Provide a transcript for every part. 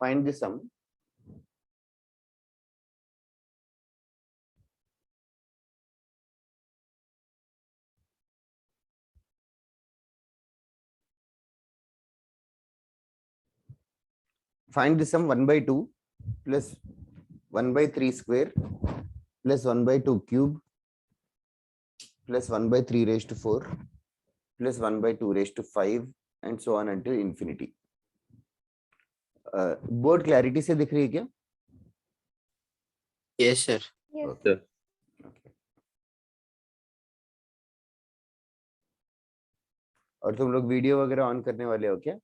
Find the sum. Find the sum 1 by 2 plus 1 by 3 square plus 1 by 2 cube plus 1 by 3 raised to 4 plus 1 by 2 raised to 5 and so on until infinity. Board clarity से दिख रही है क्या? Yes, sir. Yes. Okay. Okay. और तुम लोग video वगैरह on करने वाले हो क्या?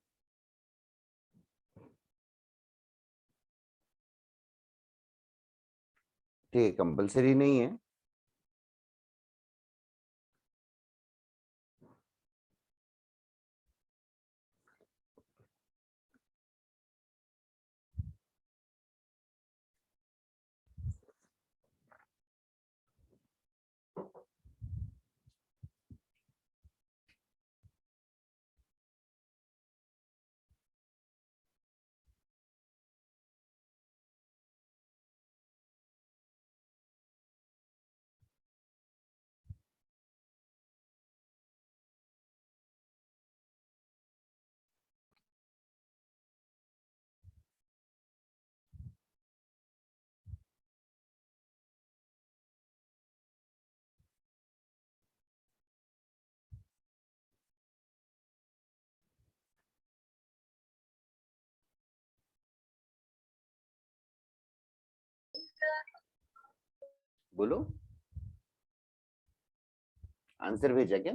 ठीक है, कंपलसरी नहीं है. बोलो, आंसर भेजा क्या?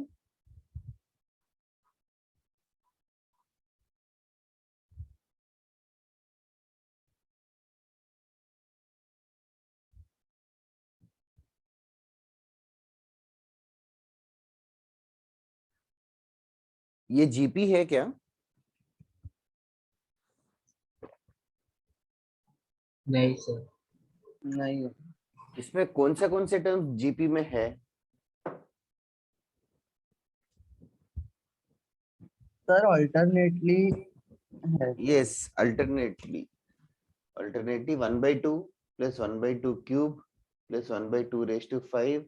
ये जीपी है क्या? नहीं सर. नहीं इसमें कौन से टर्म जीपी में है? सर, अल्टरनेटली है. Yes, alternately 1 by 2 plus 1 by 2 cube plus 1 by 2 raised to 5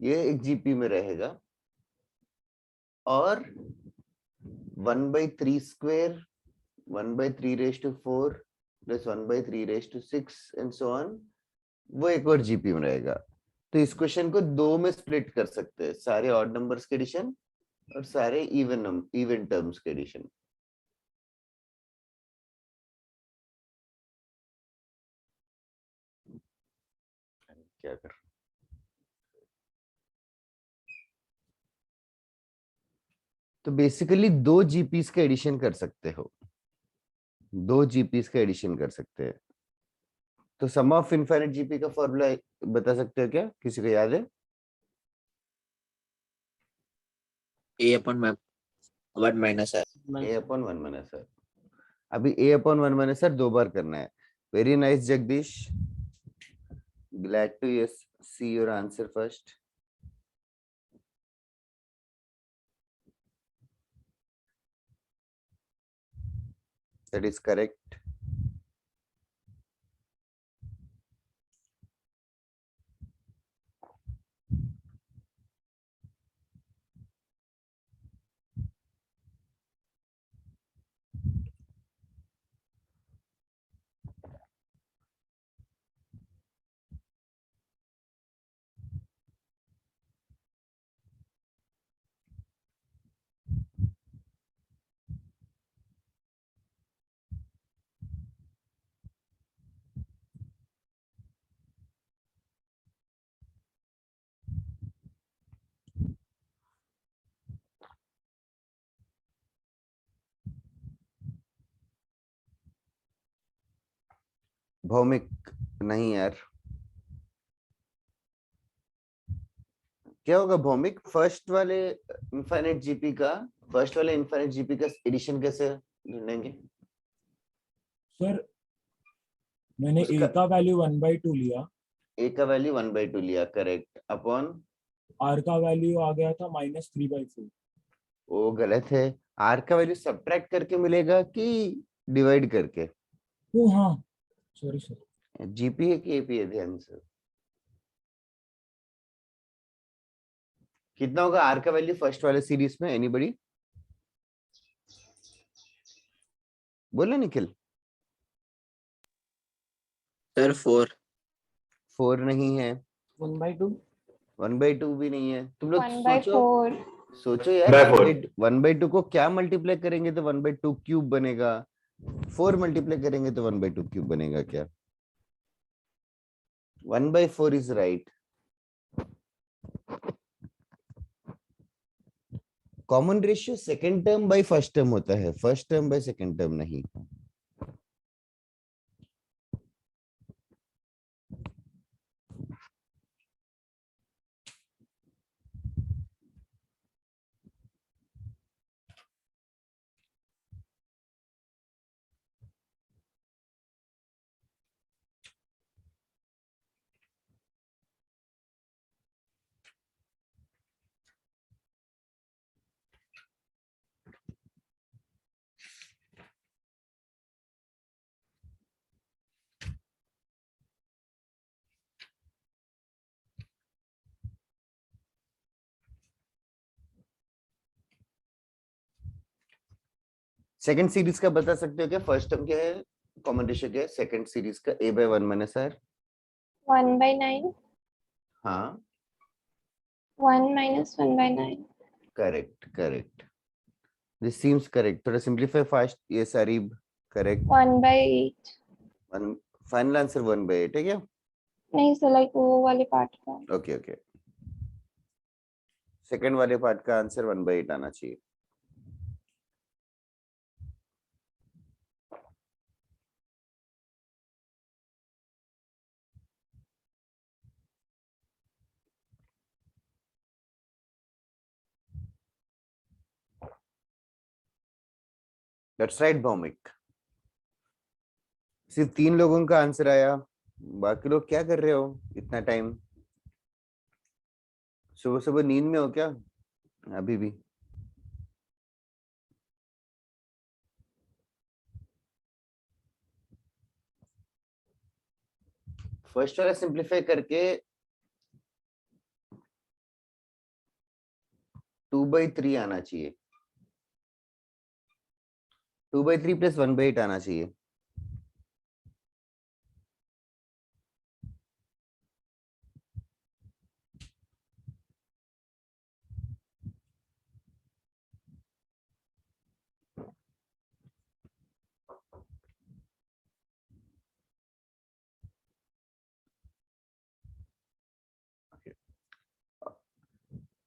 ये एक जीपी में रहेगा. और 1 by 3 square 1 by 3 raised to 4 plus 1 by 3 raised to 6 and so on वो एक और जीपी में रहेगा. तो इस क्वेश्चन को दो में स्प्लिट कर सकते हैं, सारे ऑड नंबर्स के एडिशन और सारे इवन टर्म्स के एडिशन. क्या कर तो बेसिकली दो जीपीस का एडिशन कर सकते हो, दो जीपीस का एडिशन कर सकते हैं. तो सम ऑफ इनफाइनाइट जीपी का फॉर्मूला बता सकते हो क्या? किसी को याद है? A/1 minus R. A/1 minus r. अभी A/1 माइनस r दो बार करना है. Very nice Jagdish, glad to see your answer first. That is correct. Bhowmik नहीं यार, क्या होगा भौमिक? फर्स्ट वाले इनफाइनाइट जीपी का एडिशन कैसे ढूंढेंगे? सर मैंने उसका- a का वैल्यू 1/2 लिया, ए का वैल्यू 1/2 लिया, करेक्ट, अपॉन r का वैल्यू आ गया था -3/4. वो गलत है. आर का वैल्यू सब्ट्रैक्ट करके मिलेगा कि डिवाइड करके? ओ हाँ, सॉरी सर। जीपी है कि एपी है, ध्यान से। कितना होगा आर का वैल्यू फर्स्ट वाले सीरीज में, एनीबडी? बोले निखिल। सर 4। 4 नहीं है, 1/2 1/2 भी नहीं है। तुम लोग 1/4 सोचो यार, By 1/2 को क्या मल्टीप्लाई करेंगे तो 1/2 क्यूब बनेगा, 4 मल्टीप्लाई करेंगे तो 1/2 क्यूब बनेगा क्या? 1/4 is right. Common ratio second term by first term होता है, first term by second term नहीं। सेकंड सीरीज का बता सकते हो क्या? फर्स्ट टर्म क्या है, कॉमन रेशियो क्या है सेकंड सीरीज का? a/1 minus r। 1/9 हाँ 1 minus 1/9 correct correct, this seems correct. थोड़ा सिंपलीफाई फास्ट। ये सारीब करेक्ट। 1/8 फाइनल आंसर 1/8 है क्या? नहीं सर, लाइक वो वाले पार्ट का। ओके ओके, सेकंड वाले पार्ट का आंसर 1/8 आना चाहिए। That's right Bhowmik. सिर्फ 3 लोगों का आंसर आया, बाकी लोग क्या कर रहे हो इतना टाइम? सुबह सुबह नींद में हो क्या अभी भी? फर्स्ट वाला सिंपलीफाई करके 2/3 आना चाहिए, 2/3 प्लस 1/8 आना चाहिए।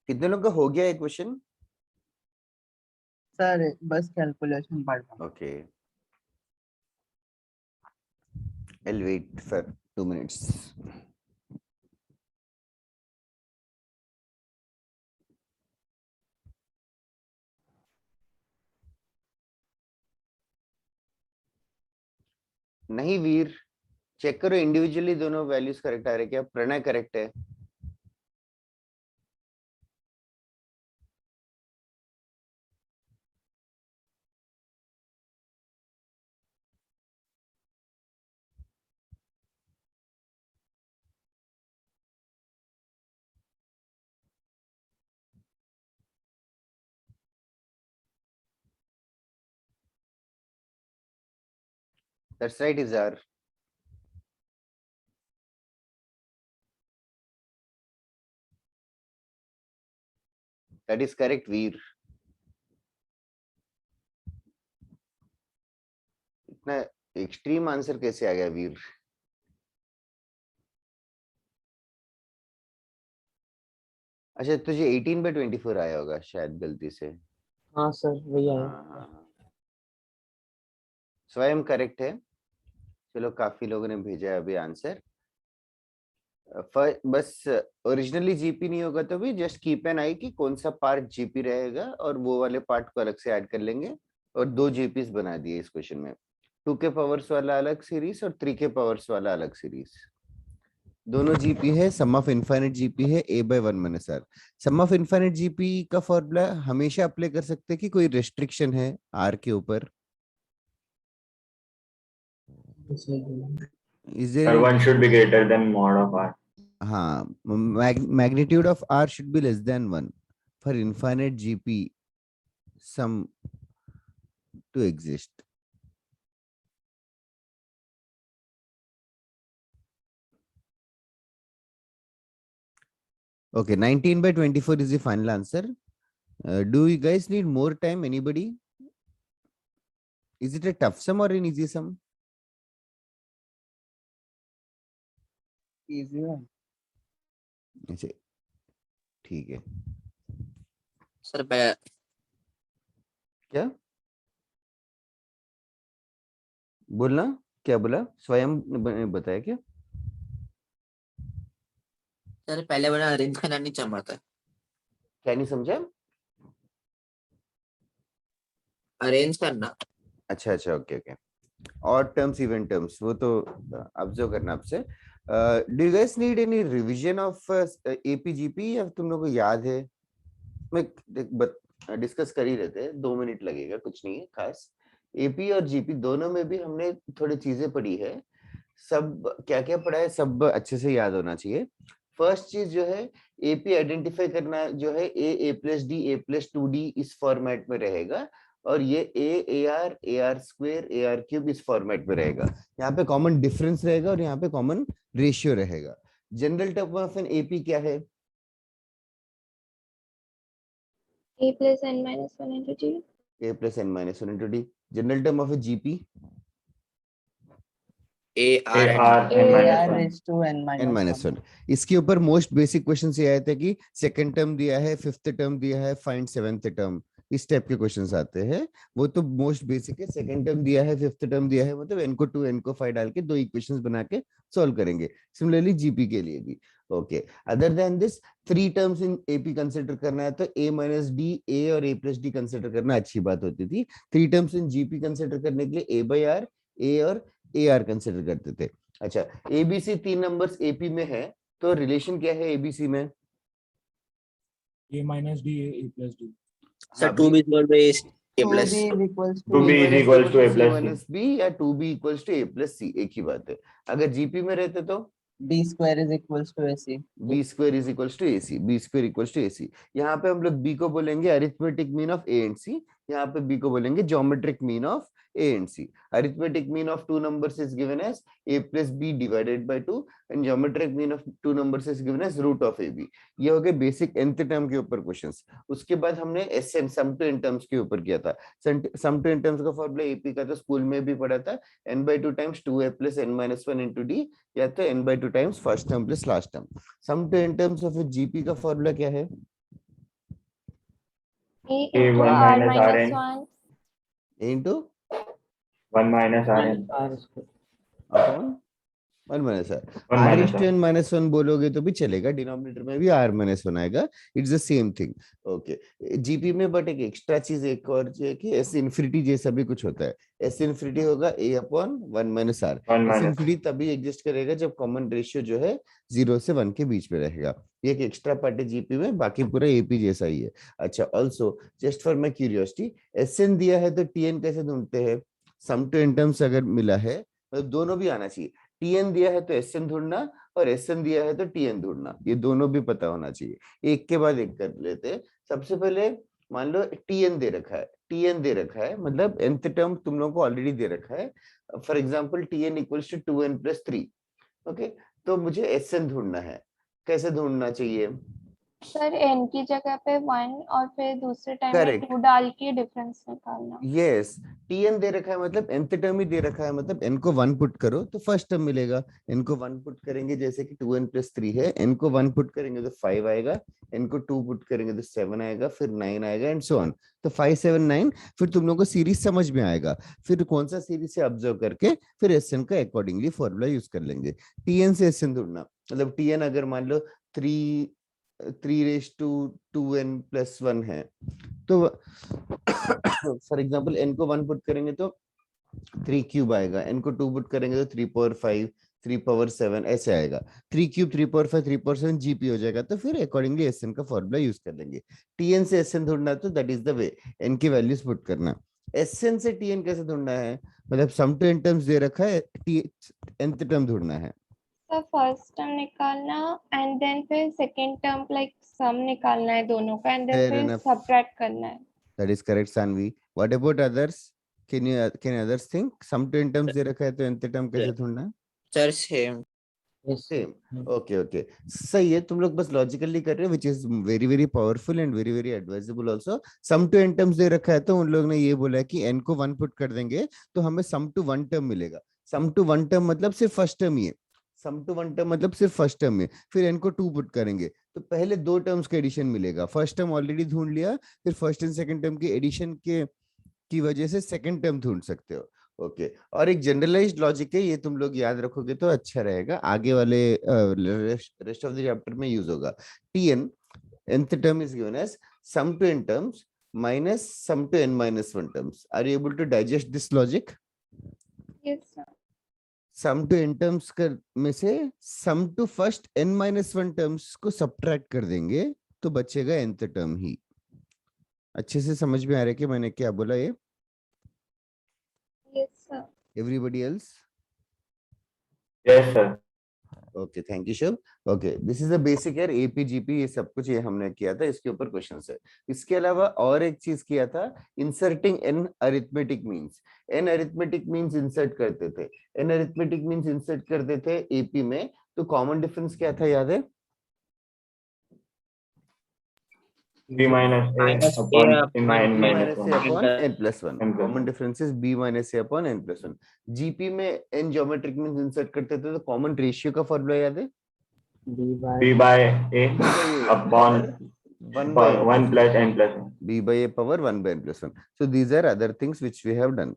कितने लोग का हो गया एक क्वेश्चन? सर बस कैलकुलेशन पढ़ रहा हूँ। Okay, I'll wait for 2 minutes. नहीं वीर, चेक करो इंडिविजुअली दोनों वैल्यूज करेक्ट आ रहे क्या? प्रणय करेक्ट है। That's right, Izar. That is correct, वीर। इतना एक्सट्रीम आंसर कैसे आ गया वीर? अच्छा, तुझे 18/24 आया होगा शायद गलती से। हाँ सर वही आया। हाँ, स्वयं करेक्ट है। चलो, काफी लोगों ने भेजा है अभी आंसर। बस ओरिजिनली जीपी नहीं होगा तो भी जस्ट कीप एन आई कि कौन सा पार्ट जीपी रहेगा, और वो वाले पार्ट को अलग से ऐड कर लेंगे। और 2 जीपीस बना दिए इस क्वेश्चन में, 2 के पावर्स वाला अलग सीरीज और 3 के पावर्स वाला अलग सीरीज। दोनों जीपी है, सम ऑफ इनफाइनाइट जीपी है a/1 minus r। Sum of infinite GP का फॉर्मूला हमेशा अप्लाई कर सकते हैं कि कोई रेस्ट्रिक्शन है r के ऊपर? Is there Or any, one should be greater than mod of R. हाँ, magnitude of R should be less than 1 for infinite GP sum to exist. Okay, 19/24 is the final answer. Do you guys need more time? Anybody? Is it a tough sum or an easy sum? Easy one. अच्छा, ठीक है. Sir क्या बोलना, क्या बोला? स्वयं ने बताया क्या? सर पहले बना अरेंज करना नहीं चाहता, क्या नहीं समझा? अरेंज करना. अच्छा अच्छा, ओके ओके. और टर्म्स, इवन टर्म्स, वो तो ऑब्जर्व करना आपसे. Do you guys need any revision of AP GP, या तुम लोगों को याद है? मैं डिस्कस कर ही रहते हैं, 2 मिनट लगेगा, कुछ नहीं है खास. एपी और जीपी दोनों में भी हमने थोड़ी चीजें पढ़ी है. सब क्या क्या पढ़ा है सब अच्छे से याद होना चाहिए. फर्स्ट चीज जो है, एपी आइडेंटिफाई करना जो है, ए प्लस डी, ए प्लस 2d इस फॉर्मेट में रहेगा, और ये A R, A R square, A R cube इस फॉर्मेट में रहेगा. यहाँ पे कॉमन डिफरेंस रहेगा और यहाँ पे कॉमन रेशियो रहेगा. General term of an AP क्या है? A plus n minus 1 into d. A plus n minus 1 into d. General term of a GP? AR AR raised to n n minus minus 1. 1. इसके ऊपर most basic question ये आए थे कि second term दिया है, फिफ्थ टर्म दिया है, फाइंड सेवेंथ टर्म, इस टाइप के क्वेश्चंस आते हैं. वो तो मोस्ट बेसिक है. सेकंड टर्म दिया है, फिफ्थ टर्म दिया है, मतलब n को 2 n को 5 डाल के 2 इक्वेशंस बना के सॉल्व करेंगे. सिमिलरली जीपी के लिए भी. Okay, other than this 3 terms in AP consider करना है तो a माइनस डी, a और a प्लस डी कंसीडर करना अच्छी बात होती थी. 3 टर्म्स इन जीपी कंसीडर करने के लिए a by r, a और ar कंसीडर करते थे. अच्छा, एबीसी 3 नंबर्स एपी में है, तो रिलेशन क्या है एबीसी में? A minus D, A plus D. Sir 2b equal to a plus 2b is equals to 2b is equals to a plus c. Minus b या 2b equals to a plus c, एक ही बात है. अगर GP में रहते तो b square is equals to ac. b square is equals to ac, b square equals to ac. यहाँ पे हम लोग b को बोलेंगे arithmetic mean of a and c, यहाँ पे b को बोलेंगे geometric mean of a and c. Arithmetic mean of two numbers is given as a plus b divided by 2, and geometric mean of two numbers is given as root of ab. ये हो गए basic nth term के ऊपर questions. उसके बाद हमने sn sum to n terms के ऊपर किया था. सम टू n टर्म्स का फॉर्मूला एपी का तो स्कूल में भी पढ़ा था, n/2 times 2a plus n minus 1 into d, या तो n/2 times first term plus last term. Sum to n terms of GP का फॉर्मूला क्या है? A into A1 r minus minus Rn. 1. into 1 minus rn. r square. Upon 1 minus r. 1 r minus is to n minus 1 बोलोगे तो भी चलेगा, denominator में भी r minus 1 आएगा. It's the same thing. Okay, GP में बट एक extra चीज एक और है कि s इनफिनिटी जैसा भी कुछ होता है. s इनफिनिटी होगा a upon 1 minus r. 1 s minus infinity तभी एग्जिस्ट करेगा जब कॉमन रेशियो जो है 0 से 1 के बीच में रहेगा. ये एक एक्स्ट्रा पार्ट है जीपी में, बाकी पूरा एपी जैसा ही है. अच्छा, also just for my curiosity, s n दिया है तो टीएन कैसे ढूंढते हैं? सम टू एन टर्म्स अगर मिला है, मतलब दोनों भी आना चाहिए. टीएन दिया है तो एसएन ढूंढना, और एसएन दिया है तो टीएन ढूंढना, ये दोनों भी पता होना चाहिए. एक के बाद एक कर लेते हैं. सबसे पहले मान लो टीएन दे रखा है, टीएन दे रखा है मतलब nth टर्म तुम लोगों को ऑलरेडी दे रखा है. For example t n equals to 2n plus 3. Okay, तो मुझे एसएन ढूंढना है. कैसे ढूंढना चाहिए? सर n की जगह पे 1 और फिर दूसरे टाइम में Correct. 2 डाल के डिफरेंस निकालना. यस, टीएन दे रखा है मतलब nth टर्म ही दे रखा है, मतलब n को 1 पुट करो तो फर्स्ट टर्म मिलेगा. n को 1 पुट करेंगे, जैसे कि 2n प्लस 3 है, n को 1 पुट करेंगे तो 5 आएगा, n को 2 पुट करेंगे तो 7 आएगा, फिर 9 आएगा एंड सो ऑन. तो 5 7 9, फिर तुम लोगों को सीरीज समझ में आएगा. फिर कौन सा सीरीज से ऑब्जर्व करके फिर एसएन का अकॉर्डिंगली फॉर्मूला यूज कर लेंगे. टीएन से एसएन ढूंढना, मतलब टीएन अगर मान लो 3 रेज टू 2n प्लस 1 है, तो फॉर एग्जांपल n को 1 पुट करेंगे तो 3 क्यूब आएगा, n को 2 पुट करेंगे तो 3 पावर 5, 3 पावर 7 ऐसे आएगा. 3 क्यूब 3 पावर 5 3 पावर 7 जीपी हो जाएगा. तो फिर अकॉर्डिंगली एसएन का फॉर्मूला यूज कर लेंगे. टीएन से एसएन ढूंढना तो that is the way, n की वैल्यूज पुट करना. Sn से Tn कैसे ढूंढना है? मतलब सम टू n टर्म्स दे रखा है, nth टर्म ढूंढना है। तो फर्स्ट टर्म निकालना एंड देन फिर सेकंड टर्म लाइक सम निकालना है दोनों का एंड देन Fair फिर enough. सब्ट्रैक्ट करना है। That is correct, Sanvi. What about others? Can others think? Sum to n terms दे रखा है तो nth टर्म कैसे ढूंढना है? Sir same. Yes, sir. Same. Okay okay, सही है। तुम लोग बस लॉजिकली कर रहे हो, which is very very powerful and very very advisable also. Sum to n terms दे रखा है तो उन लोग ने ये बोला है कि n को 1 पुट कर देंगे तो हमें सम टू 1 टर्म मिलेगा। सम टू 1 टर्म मतलब सिर्फ फर्स्ट टर्म ही है। सम टू 1 टर्म मतलब सिर्फ फर्स्ट टर्म है। फिर n को 2 पुट करेंगे तो पहले दो टर्म्स का एडिशन मिलेगा। फर्स्ट टर्म ऑलरेडी ढूंढ लिया, फिर फर्स्ट एंड सेकंड टर्म के एडिशन के की वजह से सेकंड टर्म ढूंढ सकते हो। ओके, और एक जनरलाइज्ड लॉजिक है, ये तुम लोग याद रखोगे तो अच्छा रहेगा, आगे वाले रेस्ट ऑफ द चैप्टर में यूज होगा। Tn nth term is given as sum to n terms minus sum to n minus 1 terms. Are you able to digest this logic? Yes sir. Sum to n terms कर में से sum to first n minus 1 terms को subtract कर देंगे तो बचेगा nth term ही। अच्छे से समझ में आ रहा है कि मैंने क्या बोला ये? Yes sir. Everybody else? Yes, sir. Okay, thank you Shiv. Okay, this is the basic यार, एपीजीपी ये सब कुछ ये हमने किया था, इसके ऊपर क्वेश्चंस है। इसके अलावा और एक चीज किया था, inserting N arithmetic means. N arithmetic means insert करते थे, एन अरिथमेटिक मीन्स इंसर्ट करते थे एपी में। तो कॉमन डिफरेंस क्या था याद है? B minus A Minus upon A A minus b minus minus a 1. upon n plus 1। N plus common one. Difference is b minus a upon n plus 1। GP में n geometric means insert करते थे तो common ratio का formula याद है? B by A upon 1 by n 1 plus N plus 1. b by a power 1 by n plus 1। So these are other things which we have done.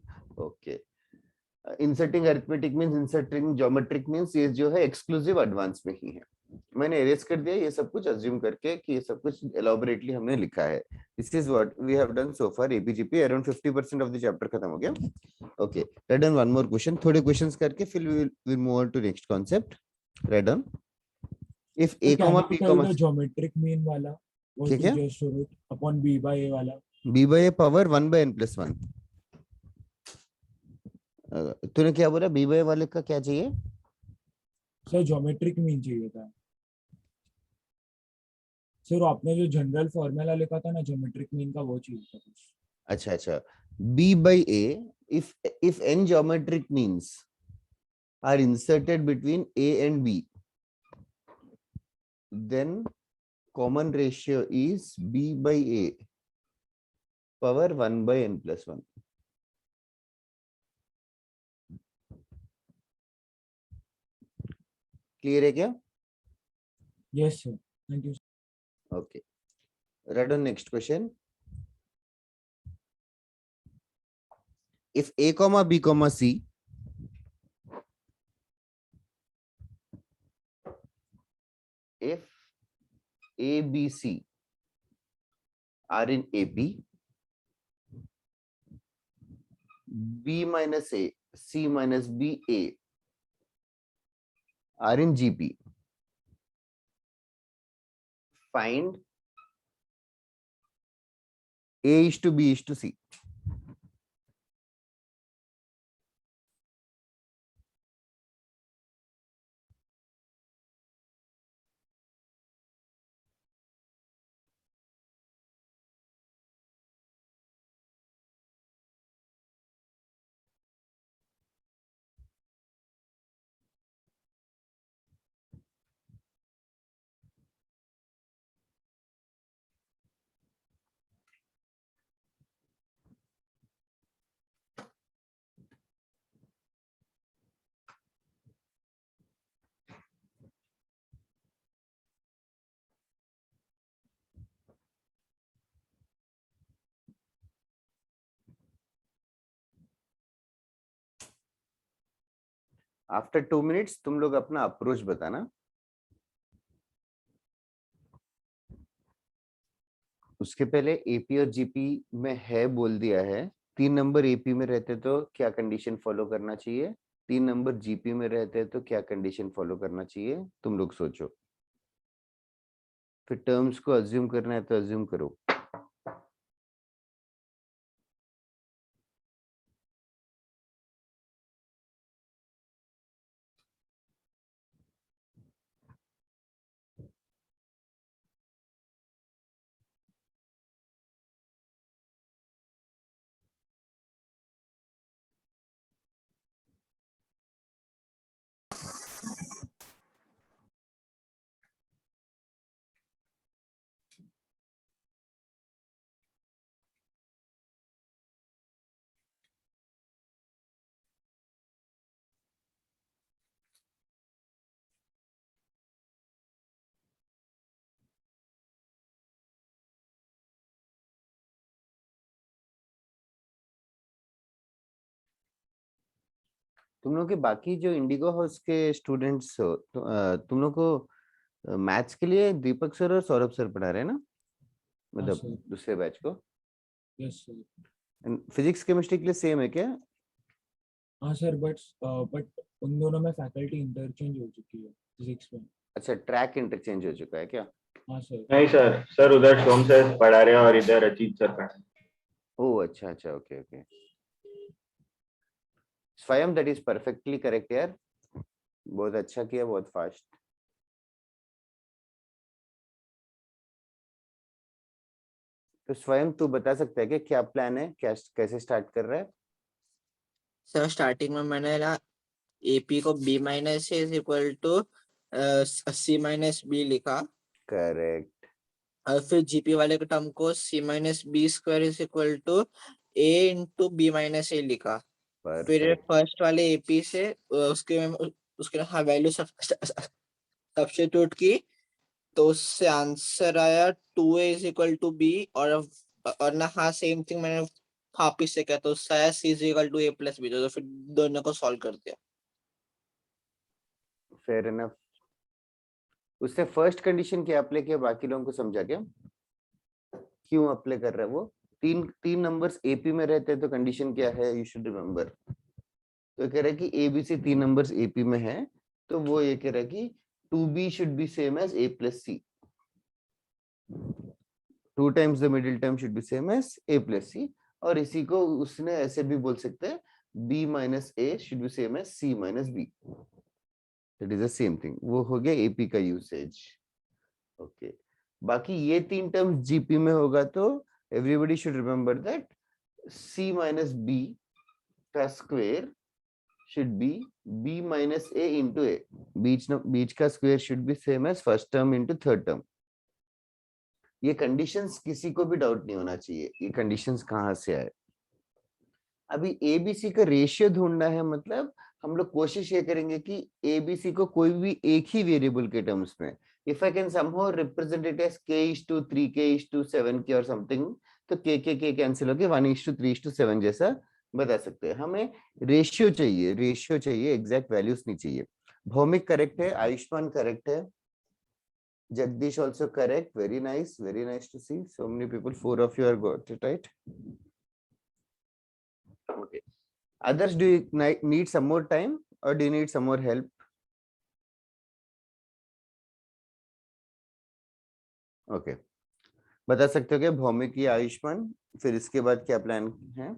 Okay. Inserting arithmetic means inserting geometric means ये जो है exclusive advance में ही है। मैंने arrays कर दिया ये सब कुछ अज्यूम करके कि ये सब कुछ एलॉबरेटली हमने लिखा है। This is what we have done so far. AP GP around 50% of the chapter खत्म हो गया। Okay, write down one more question, थोड़े क्वेश्चंस करके फिर we will move on to next concept. Write down, if a Can comma you b tell comma the geometric mean वाला what ठीक you है, just wrote upon b by a वाला? b by a power 1 by n plus 1। तूने क्या बोला? b by a वाले का क्या चाहिए? सर ज्योमेट्रिक मीन चाहिए था सर। आपने जो जनरल फॉर्मूला लिखा था ना ज्योमेट्रिक मीन का, वो चाहिए था कुछ। अच्छा अच्छा, b by a, if n geometric means are inserted between a and b, then common ratio is b by a power 1 by n plus 1। Clear है क्या? Yes sir, thank you. Okay, right on next question. If a comma b comma c if a b c are in AP, b minus a c minus b a are in GP, find a is to b is to c। After 2 minutes तुम लोग अपना approach बताना। उसके पहले AP और GP में है बोल दिया है। 3 नंबर एपी में रहते तो क्या कंडीशन फॉलो करना चाहिए, 3 नंबर जीपी में रहते तो क्या कंडीशन फॉलो करना चाहिए, तुम लोग सोचो। फिर टर्म्स को अज्यूम करना है तो अज्यूम करो। तुम लोग के बाकी जो इंडिगो हाउस के स्टूडेंट्स हो तुम लोग को मैथ्स के लिए दीपक सर और सौरभ सर पढ़ा रहे हैं ना, मतलब sir. दूसरे बैच को। Yes sir. फिजिक्स केमिस्ट्री के लिए सेम है क्या? हाँ सर, बट उन दोनों में फैकल्टी इंटरचेंज हो चुकी है फिजिक्स में। अच्छा, ट्रैक इंटरचेंज हो चुका है क्या? हाँ सर। नहीं सर, सर उधर सोम सर पढ़ा रहे हैं और इधर अजीत सर पढ़ा रहे हैं। ओह अच्छा अच्छा, ओके ओके। स्वयं दैट इज परफेक्टली करेक्ट यार, बहुत अच्छा किया, बहुत फास्ट। तो स्वयं तू बता सकता है कि क्या प्लान है, क्या कैसे स्टार्ट कर रहा है? सर स्टार्टिंग में मैंने ना एपी को B minus is equal to C minus B लिखा, करेक्ट। और फिर जीपी वाले के टर्म को C minus B square is equal to A into B minus A लिखा। फिर परफेक्ट। फर्स्ट वाले एपी से उसके हाँ वैल्यू सब्स्टिट्यूट की, तो उससे आंसर आया 2a is equal to be, और ना हाँ सेम थिंग मैंने वापिस से किया, तो उससे आया c is equal to a plus b, तो फिर दोनों को सॉल्व कर दिया। Fair enough. उसने फर्स्ट कंडीशन क्या अप्लाई किया, बाकी लोगों को समझा क्या क्यों अप्लाई कर रहा है वो? तीन तीन नंबर्स एपी में रहते हैं तो कंडीशन क्या है, यू शुड रिमेम्बर। तो कह रहा है कि एबीसी तीन नंबर्स एपी में है, तो वो ये कह रहा है कि 2b should be same as a plus c, 2 times the middle term should be same as a plus c, और इसी को उसने ऐसे भी बोल सकते हैं b minus a should be same as c minus b, that is the same thing। वो हो गया AP का यूसेज। ओके, बाकी ये तीन टर्म्स जीपी में होगा तो everybody should remember that c minus b का square should be b minus a into a, बीच का square should be same as first term into third term. ये कंडीशंस किसी को भी डाउट नहीं होना चाहिए, ये कंडीशंस कहाँ से आए। अभी एबीसी का रेशियो ढूंढना है, मतलब हम लोग कोशिश ये करेंगे कि एबीसी को कोई भी एक ही वेरिएबल के टर्म्स में, if I can somehow represent it as k/3 k/7 के और समथिंग, तो के कैंसिल होके 1/3/7 जैसा बता सकते हैं। हमें रेशियो चाहिए, एग्जैक्ट वैल्यूज नहीं चाहिए। भौमिक करेक्ट है, आयुष्मान करेक्ट है, Jagdish also correct. Very nice to see. So many people, 4 of you are got it right. Okay. Others, do you need some more time or do you need some more help? Okay. बता सकते हो क्या भौमिक या आयुष्मान, फिर इसके बाद क्या plan है?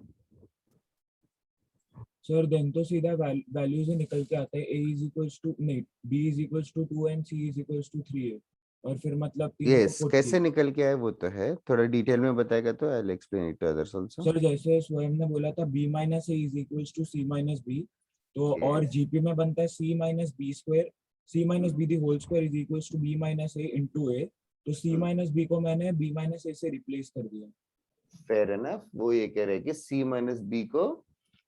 सर देन तो सीधा वैल्यूज ही निकल के आते हैं, a इज इक्वल्स टू नहीं b is equals to 2 and c is equals to 3a, और फिर मतलब तीनों को Yes, पुट कैसे किया। निकल के आए वो तो है, थोड़ा डिटेल में बताएगा तो I will explain it to others also. Sir जैसे स्वयं ने बोला था b minus a is equals to c minus b, तो और Yes. जीपी में बनता है c minus b square, c minus b the whole square is equals to b minus a into a, तो c माइनस b को मैंने b minus a से रिप्लेस कर दिया। Fair enough. वो ये कह रहे हैं कि c माइनस b को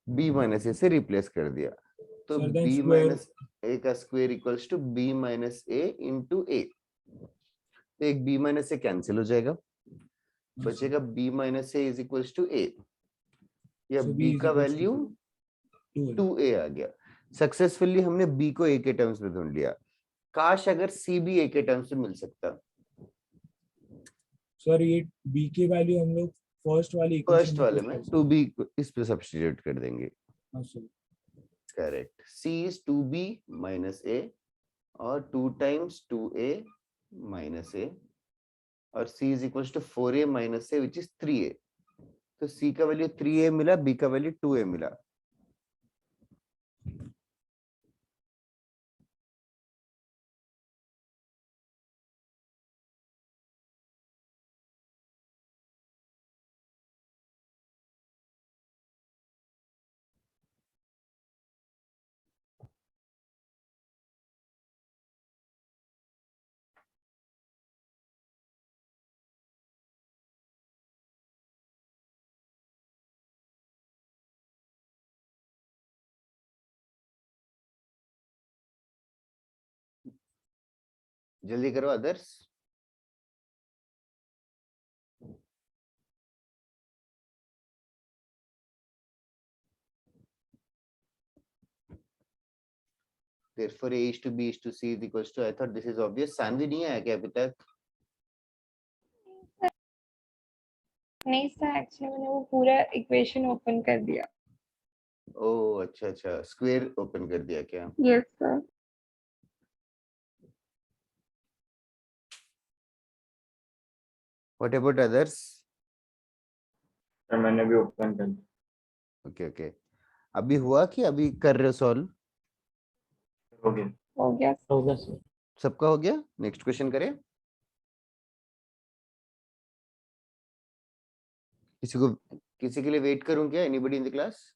b माइनस a से रिप्लेस कर दिया, तो sir then b square, minus a का square equals to b minus a into a, तो एक b माइनस a कैंसिल हो जाएगा, बचेगा b minus a is equals to a, या so b b is का equals to value 2a। 2a आ गया। सक्सेसफुली हमने b को a के टर्म्स में ढूंढ लिया। काश अगर c भी a के टर्म्स में मिल सकता। सर ये b की वैल्यू हम लोग फर्स्ट वाली इक्वेशन फर्स्ट में वाले पुट में कर सकते हैं। 2b इस पे सब्स्टिट्यूट कर देंगे। हाँ sir. Correct, c is 2b minus a और 2 टाइम्स 2a माइनस a, और c is equals to 4a minus a which is 3a, तो c का वैल्यू 3a मिला, b का वैल्यू 2a मिला। जल्दी करो others. therefore a is to b is to c is equals to, I thought this is obvious. Saanvi नहीं आया क्या अभी तक? नहीं सर, एक्चुअली मैंने वो पूरा इक्वेशन ओपन कर दिया. ओह अच्छा अच्छा, स्क्वायर ओपन कर दिया क्या? Yes sir. What about others? Sir मैंने भी ओपन कर दिया। ओके ओके, अभी हुआ कि अभी कर रहे हो सॉल्व? हो गया। हो गया. होगा सर. सबका हो गया? नेक्स्ट क्वेश्चन करें? किसी के लिए वेट करूं क्या? Anybody in the class?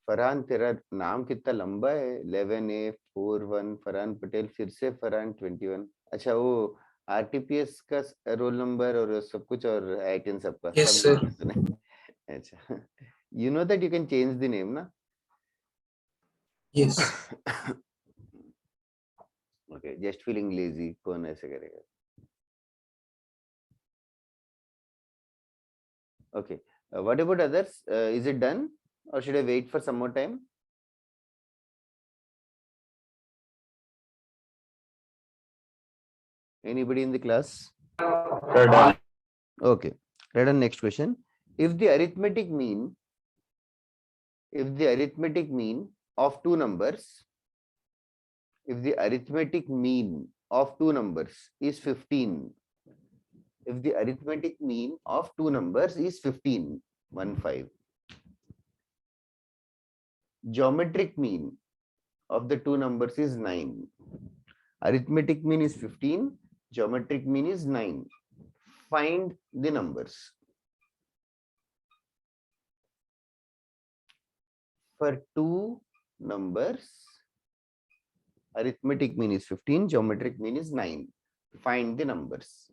Farhan, तेरा नाम कितना लंबा है, 11A41 फरहान पटेल, फिर से फरहान 21। अच्छा वो आरटीपीएस का रोल नंबर और सब कुछ और आईटीएन सबका Yes, सब sir. सुने। अच्छा, you know that you can change the name ना? Yes. Okay, just feeling lazy, कौन ऐसे करेगा? Okay, what about others? Is it done or should I wait for some more time? Anybody in the class? Sir done. Okay, right on, next question. If the arithmetic mean of two numbers, if the arithmetic mean of two numbers is 15, if the arithmetic mean of two numbers is 15, 15, geometric mean of the two numbers is 9. Arithmetic mean is 15, geometric mean is 9. Find the numbers. For two numbers, arithmetic mean is 15, geometric mean is 9. Find the numbers.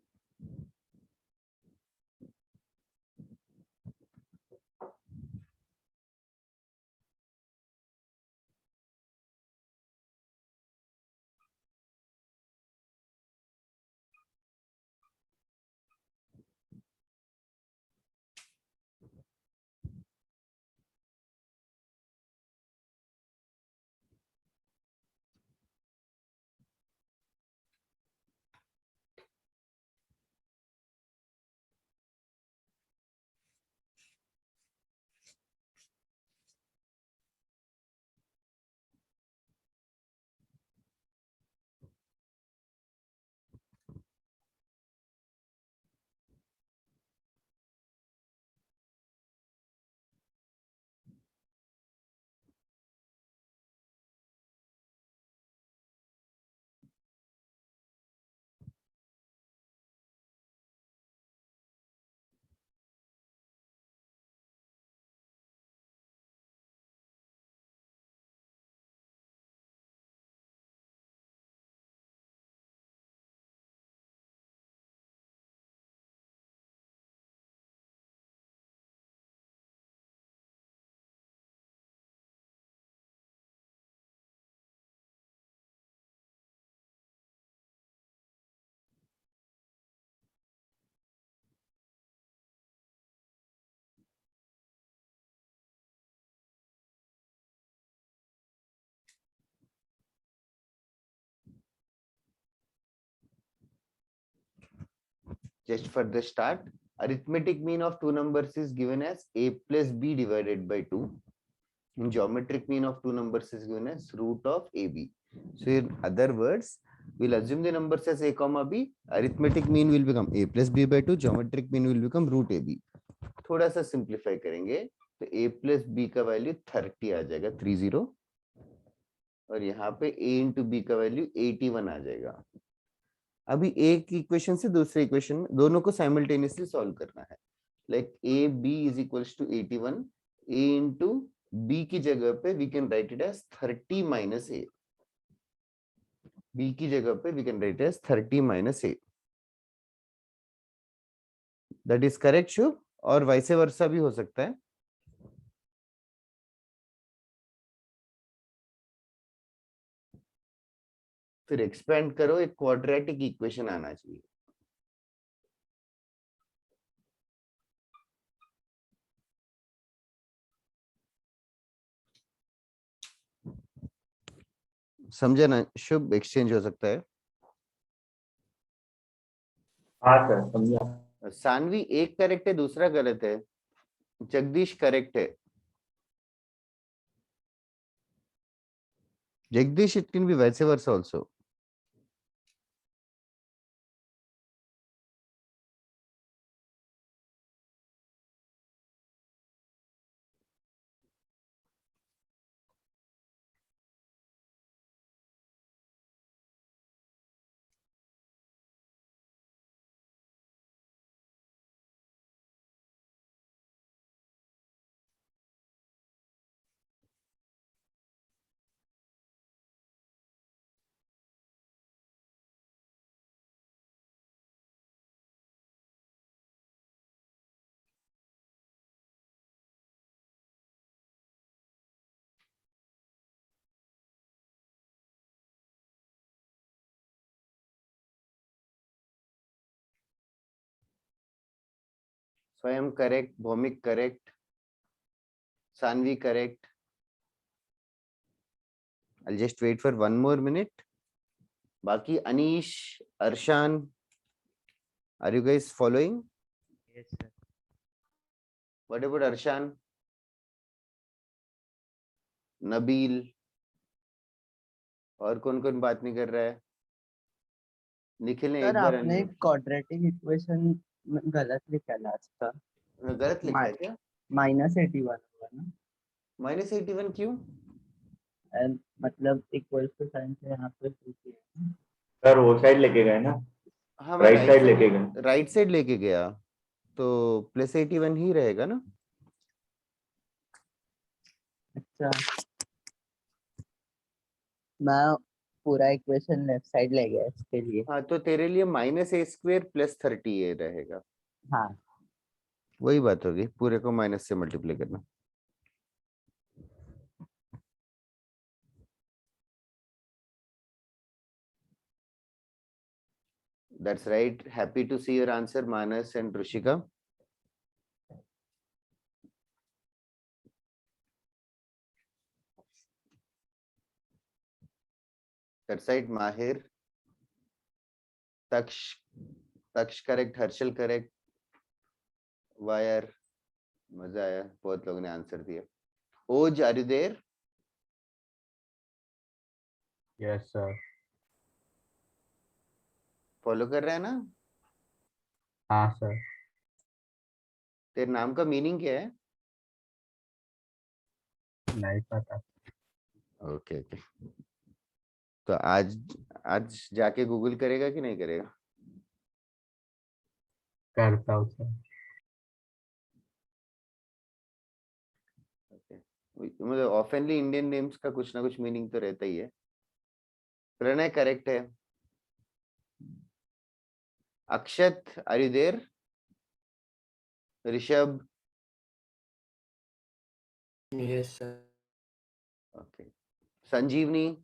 Just for the start, arithmetic mean of two numbers is given as a plus b divided by 2. And geometric mean of two numbers is given as root of ab. So in other words, we'll assume the numbers as a comma b. Arithmetic mean will become a plus b by 2. Geometric mean will become root ab. थोड़ा सा simplify करेंगे तो a plus b का value 30 आ जाएगा, 30, और यहाँ पे a into b का वैल्यू 81 आ जाएगा. अभी एक इक्वेशन से दूसरे इक्वेशन में दोनों को साइमल्टेनियसली सॉल्व करना है. Like A B is equals to 81, a into B की जगह पे we can write it as 30 minus A. B की जगह पे we can write as 30 minus A. That is correct Shubh, और वाइस वर्सा भी हो सकता है. फिर एक्सपेंड करो, एक क्वाड्रेटिक इक्वेशन आना चाहिए. समझे ना शुभ, एक्सचेंज हो सकता है। हाँ सर समझा। सानवी एक करेक्ट है, दूसरा गलत है। जगदीश करेक्ट है। Jagdish, it can be vice versa also. Swayam correct, Bhowmik correct, Saanvi correct. I'll just wait for one more minute. बाकी Anish, Arshan, are you guys following? Yes, sir. What about Arshan? Nabeel, और कौन कौन बात नहीं कर रहा है? निखिल ने सर एक बार आपने क्वाड्रेटिक इक्वेशन गलत लिखा लास्ट का, गलत लिखा है क्या? -81 होगा ना, -81 क्यों? एंड मतलब इक्वल टू साइन से यहाँ पे पूछिए। सर वो साइड लेके गए ना, हाँ, मैं राइट साइड लेके गए। राइट साइड लेके गया तो +81 ही रहेगा ना। अच्छा, मैं पूरा इक्वेशन लेफ्ट साइड ले गया इसके लिए। हाँ, तो तेरे लिए -a² + 30a रहेगा। हाँ, वही बात होगी, पूरे को माइनस से मल्टीप्लाई करना। That's right. Happy to see your answer, Manas and Rushika. That's right, Mahir. Taksh correct, Harshal correct. Wire. मजा आया, बहुत लोगों ने आंसर दिया। ओज, are you there? Yes sir. Follow कर रहा है ना? हाँ सर। तेरे नाम का मीनिंग क्या है? नहीं पता। Okay okay. तो आज जाके गूगल करेगा कि नहीं करेगा? करता हूँ सर। मतलब ऑफनली इंडियन नेम्स का कुछ ना कुछ मीनिंग तो रहता ही है। प्रणय करेक्ट है। Akshat, are you there? Rishabh, Yes, sir. Okay. Sanjeevani,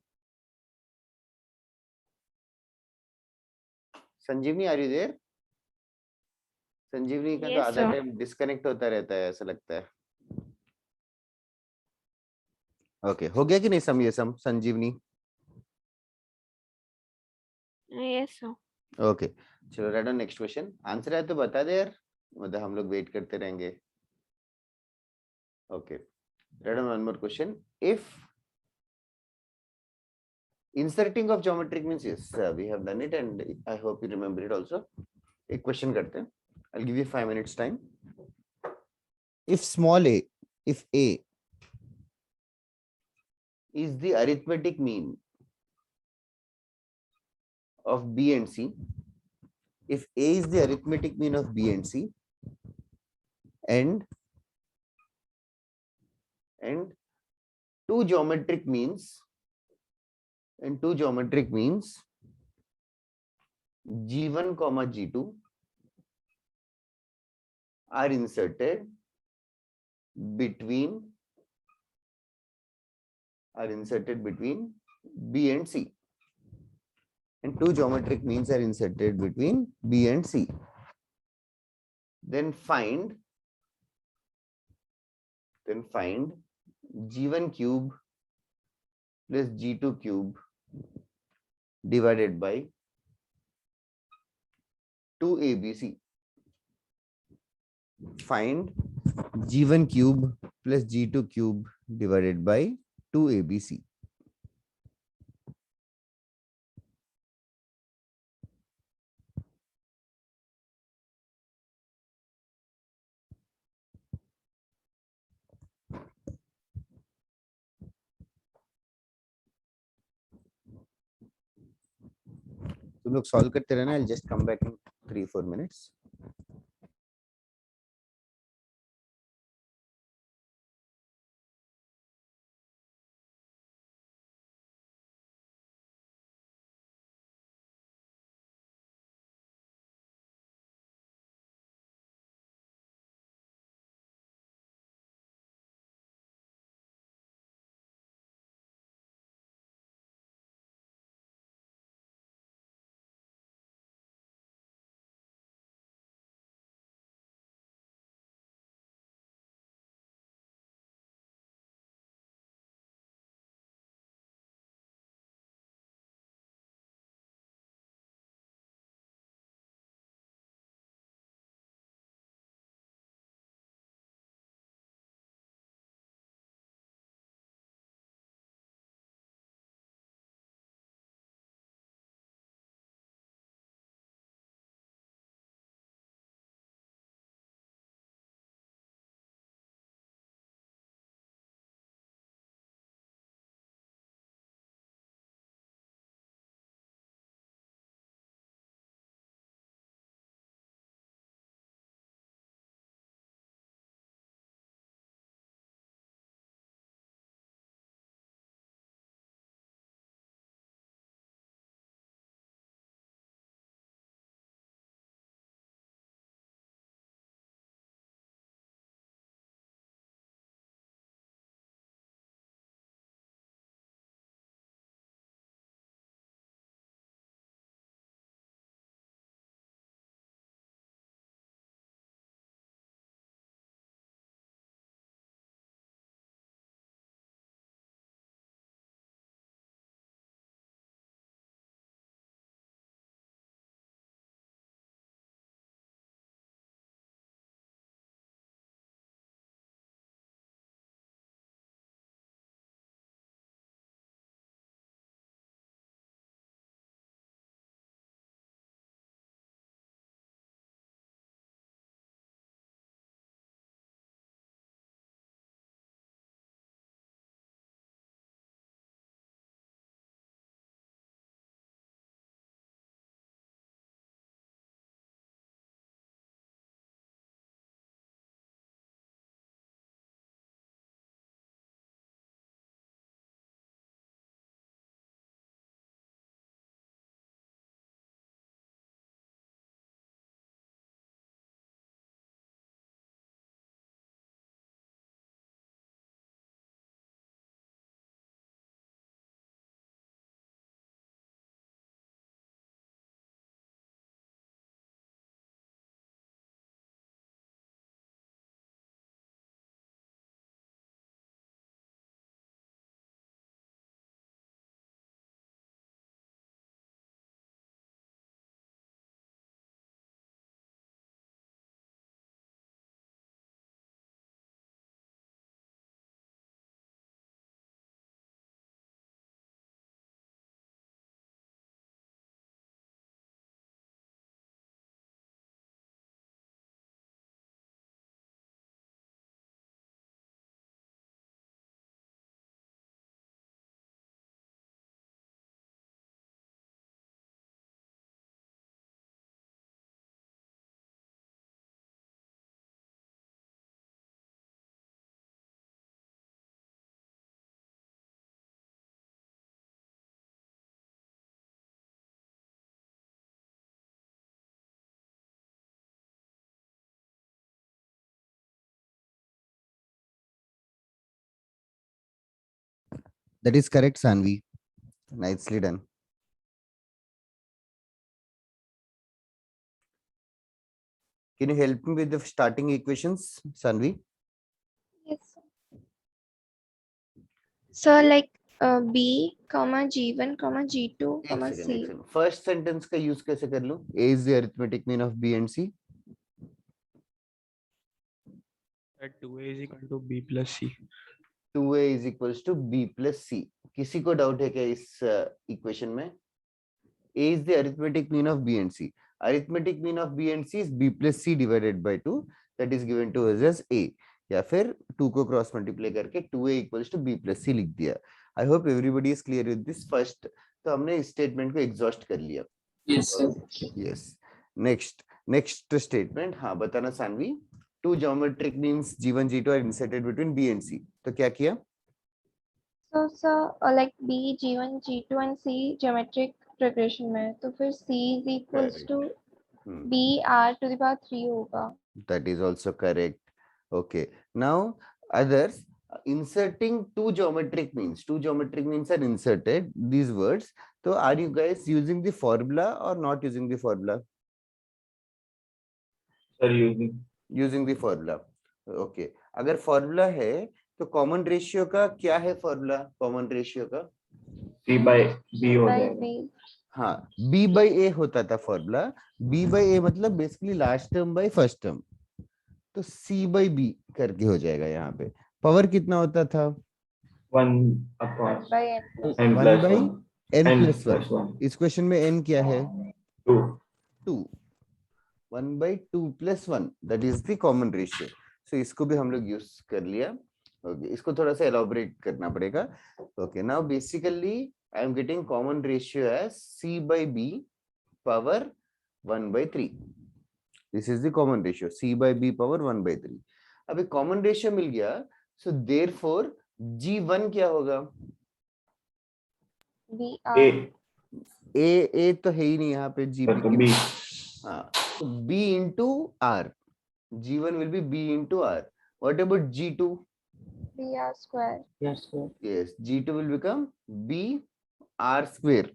Sanjeevani are you there? Sanjeevani का तो Yes, आधा sir. टाइम डिस्कनेक्ट होता रहता है, ऐसा लगता है। ओके, हो गया कि नहीं सम, ये सम संजीवनी? Yes, sir. ओके, चलो right on next question. Answer है तो बता दे यार, मतलब हम लोग वेट करते रहेंगे। Okay, right on one more question. If inserting of geometric means, yes, we have done it and I hope you remember it also. एक क्वेश्चन करते हैं, I'll give you 5 minutes time. If small a, if a is the arithmetic mean of b and c, if a is the arithmetic mean of b and c, and two geometric means g1 comma g2 are inserted between b and c, and two geometric means are inserted between b and c, then find g1 cube plus g2 cube divided by 2abc. Find g1 cube plus g2 cube divided by 2abc. तुम लोग solve करते रहना. I'll just come back in 3-4 minutes. That is correct, Sanvi. Nicely done. Can you help me with the starting equations, Sanvi? Yes. So like B, G1, G2, एक C. Second first sentence का use कैसे कर लूं? A is the arithmetic mean of B and C. That 2a is equal to b plus c. 2A is equals to B plus C. किसी को doubt है क्या इस इक्वेशन में? A is the arithmetic mean of B and C. Arithmetic mean of B and C is B plus C divided by 2. That is given to us as A. या फिर 2 को cross multiply करके 2A equals to B plus C लिख दिया. I hope everybody is clear with this first. तो हमने इस statement को एग्जॉस्ट कर लिया. Yes, sir. Yes. Next statement. हाँ बताना Saanvi. Two geometric means G1, G2 are inserted between B and C. तो क्या किया? So sir, like B, G1, G2 and C geometric progression में, तो फिर C is equals Correct. to Hmm. B R to the power 3 होगा. That is also correct. Okay. Now others, inserting two geometric means are inserted, these words. So are you guys using the formula or not using the formula? Sir, using the formula. Okay. अगर formula है तो common ratio का क्या है formula? Common ratio का C by B हो By जाएगा. B. हाँ B by A होता था formula. B by A मतलब basically last term by first term. तो C by B करके हो जाएगा यहाँ पे. पावर कितना होता था? 1 upon By N plus n 1 plus by 1. n n plus 1. plus 1. इस क्वेश्चन में n क्या है? 2. 2. 1 by 2 plus 1. That is the common ratio. So इसको भी हम लोग यूज कर लिया. Okay. इसको थोड़ा सा elaborate करना पड़ेगा. Okay. Now basically I am getting common ratio as C by B power 1 by 3. This is the common ratio. C by B power 1 by 3. अभी common ratio मिल गया. So therefore G1 क्या होगा? B A. R. A तो है ही नहीं यहाँ पे G तो B. हाँ तो B into R. G1 will be B into R. What about G2? B R square. Yes, sir. Yes, G2 will become B R square.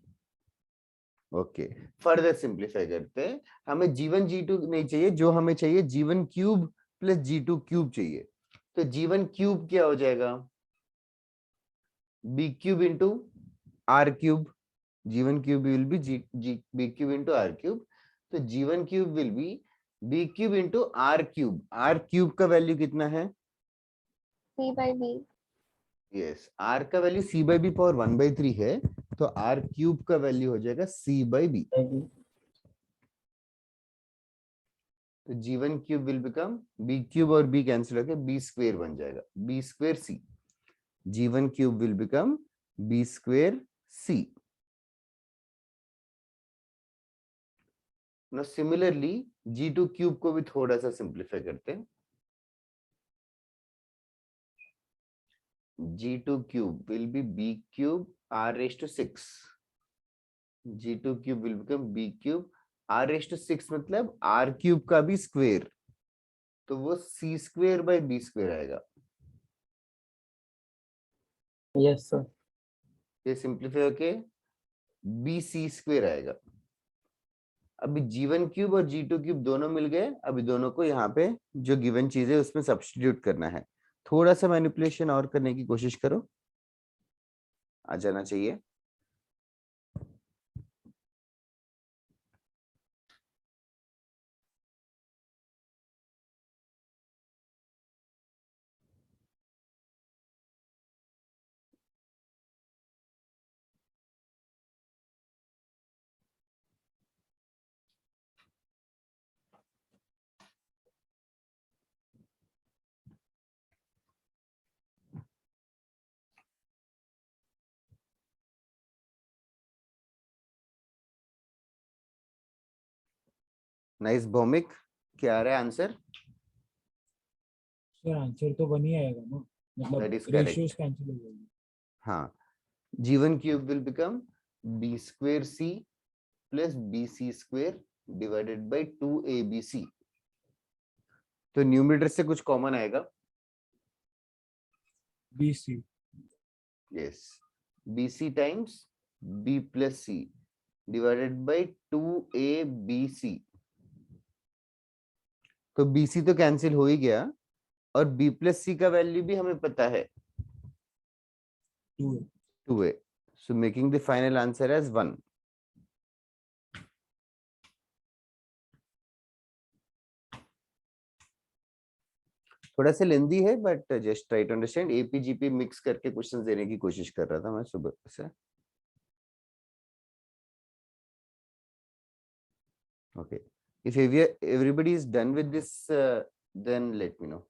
Okay. Further simplify करते हैं. हमें G1 G2 नहीं चाहिए. जो हमें चाहिए G1 cube plus G2 cube चाहिए. तो G1 cube क्या हो जाएगा? B cube into R cube. G1 cube will be B cube into R cube. तो G1 cube will be B cube into R cube. R cube का value कितना है? C by B. Yes, R का value C by B power 1 by 3 है. तो R cube का value हो जाएगा C by B. तो G1 cube will become B cube और B कैंसिल होकर B square बन जाएगा. B square C. G1 cube will become B square C. Now similarly G2 cube को भी थोड़ा सा सिंप्लीफाई करते हैं. G2 cube will be B cube R raised to 6. G2 cube will become B cube R raised to 6 मतलब R cube का भी square. तो वो C square by B square आएगा. Yes, sir. ये सिंप्लीफाई होके BC square आएगा. अभी G1 क्यूब और G2 क्यूब दोनों मिल गए. अभी दोनों को यहाँ पे जो गिवन चीज है उसमें सब्स्टिट्यूट करना है. थोड़ा सा मैनिपुलेशन और करने की कोशिश करो. आ जाना चाहिए. नाइस भौमिक. क्या आ रहा है आंसर? सर आंसर तो 1 ही आएगा ना, That मतलब is correct. रेशियोज कैंसिल हो जाएंगे. हाँ. G1 cube will become B square C plus BC square divided by 2ABC. तो न्यूमरेटर से कुछ कॉमन आएगा. BC. Yes. BC times B plus C divided by 2ABC. तो BC तो कैंसिल हो ही गया और B plus C का वैल्यू भी हमें पता है 2. 2a. So making the final answer as 1. थोड़ा सा लेंदी है but just try to understand. AP GP mix करके क्वेश्चंस देने की कोशिश कर रहा था मैं सुबह से. Okay. If everybody is done with this, then let me know.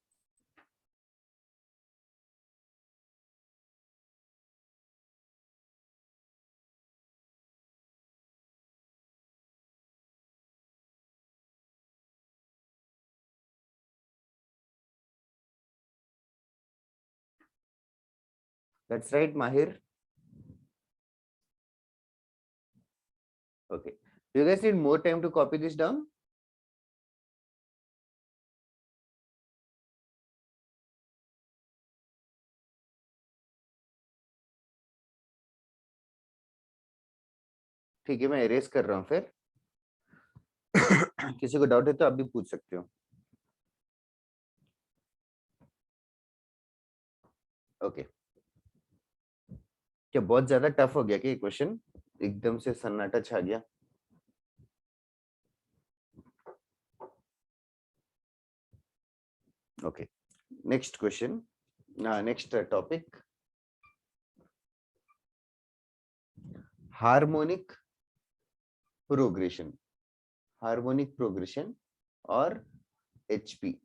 That's right, Mahir. Okay. Do you guys need more time to copy this down? ठीक है, मैं erase कर रहा हूँ फिर. किसी को डाउट है तो आप भी पूछ सकते हो. ओके. क्या बहुत ज्यादा टफ हो गया क्या ये क्वेश्चन? एकदम से सन्नाटा छा गया. Okay. Next question. Next topic. Harmonic progression. Harmonic progression or HP.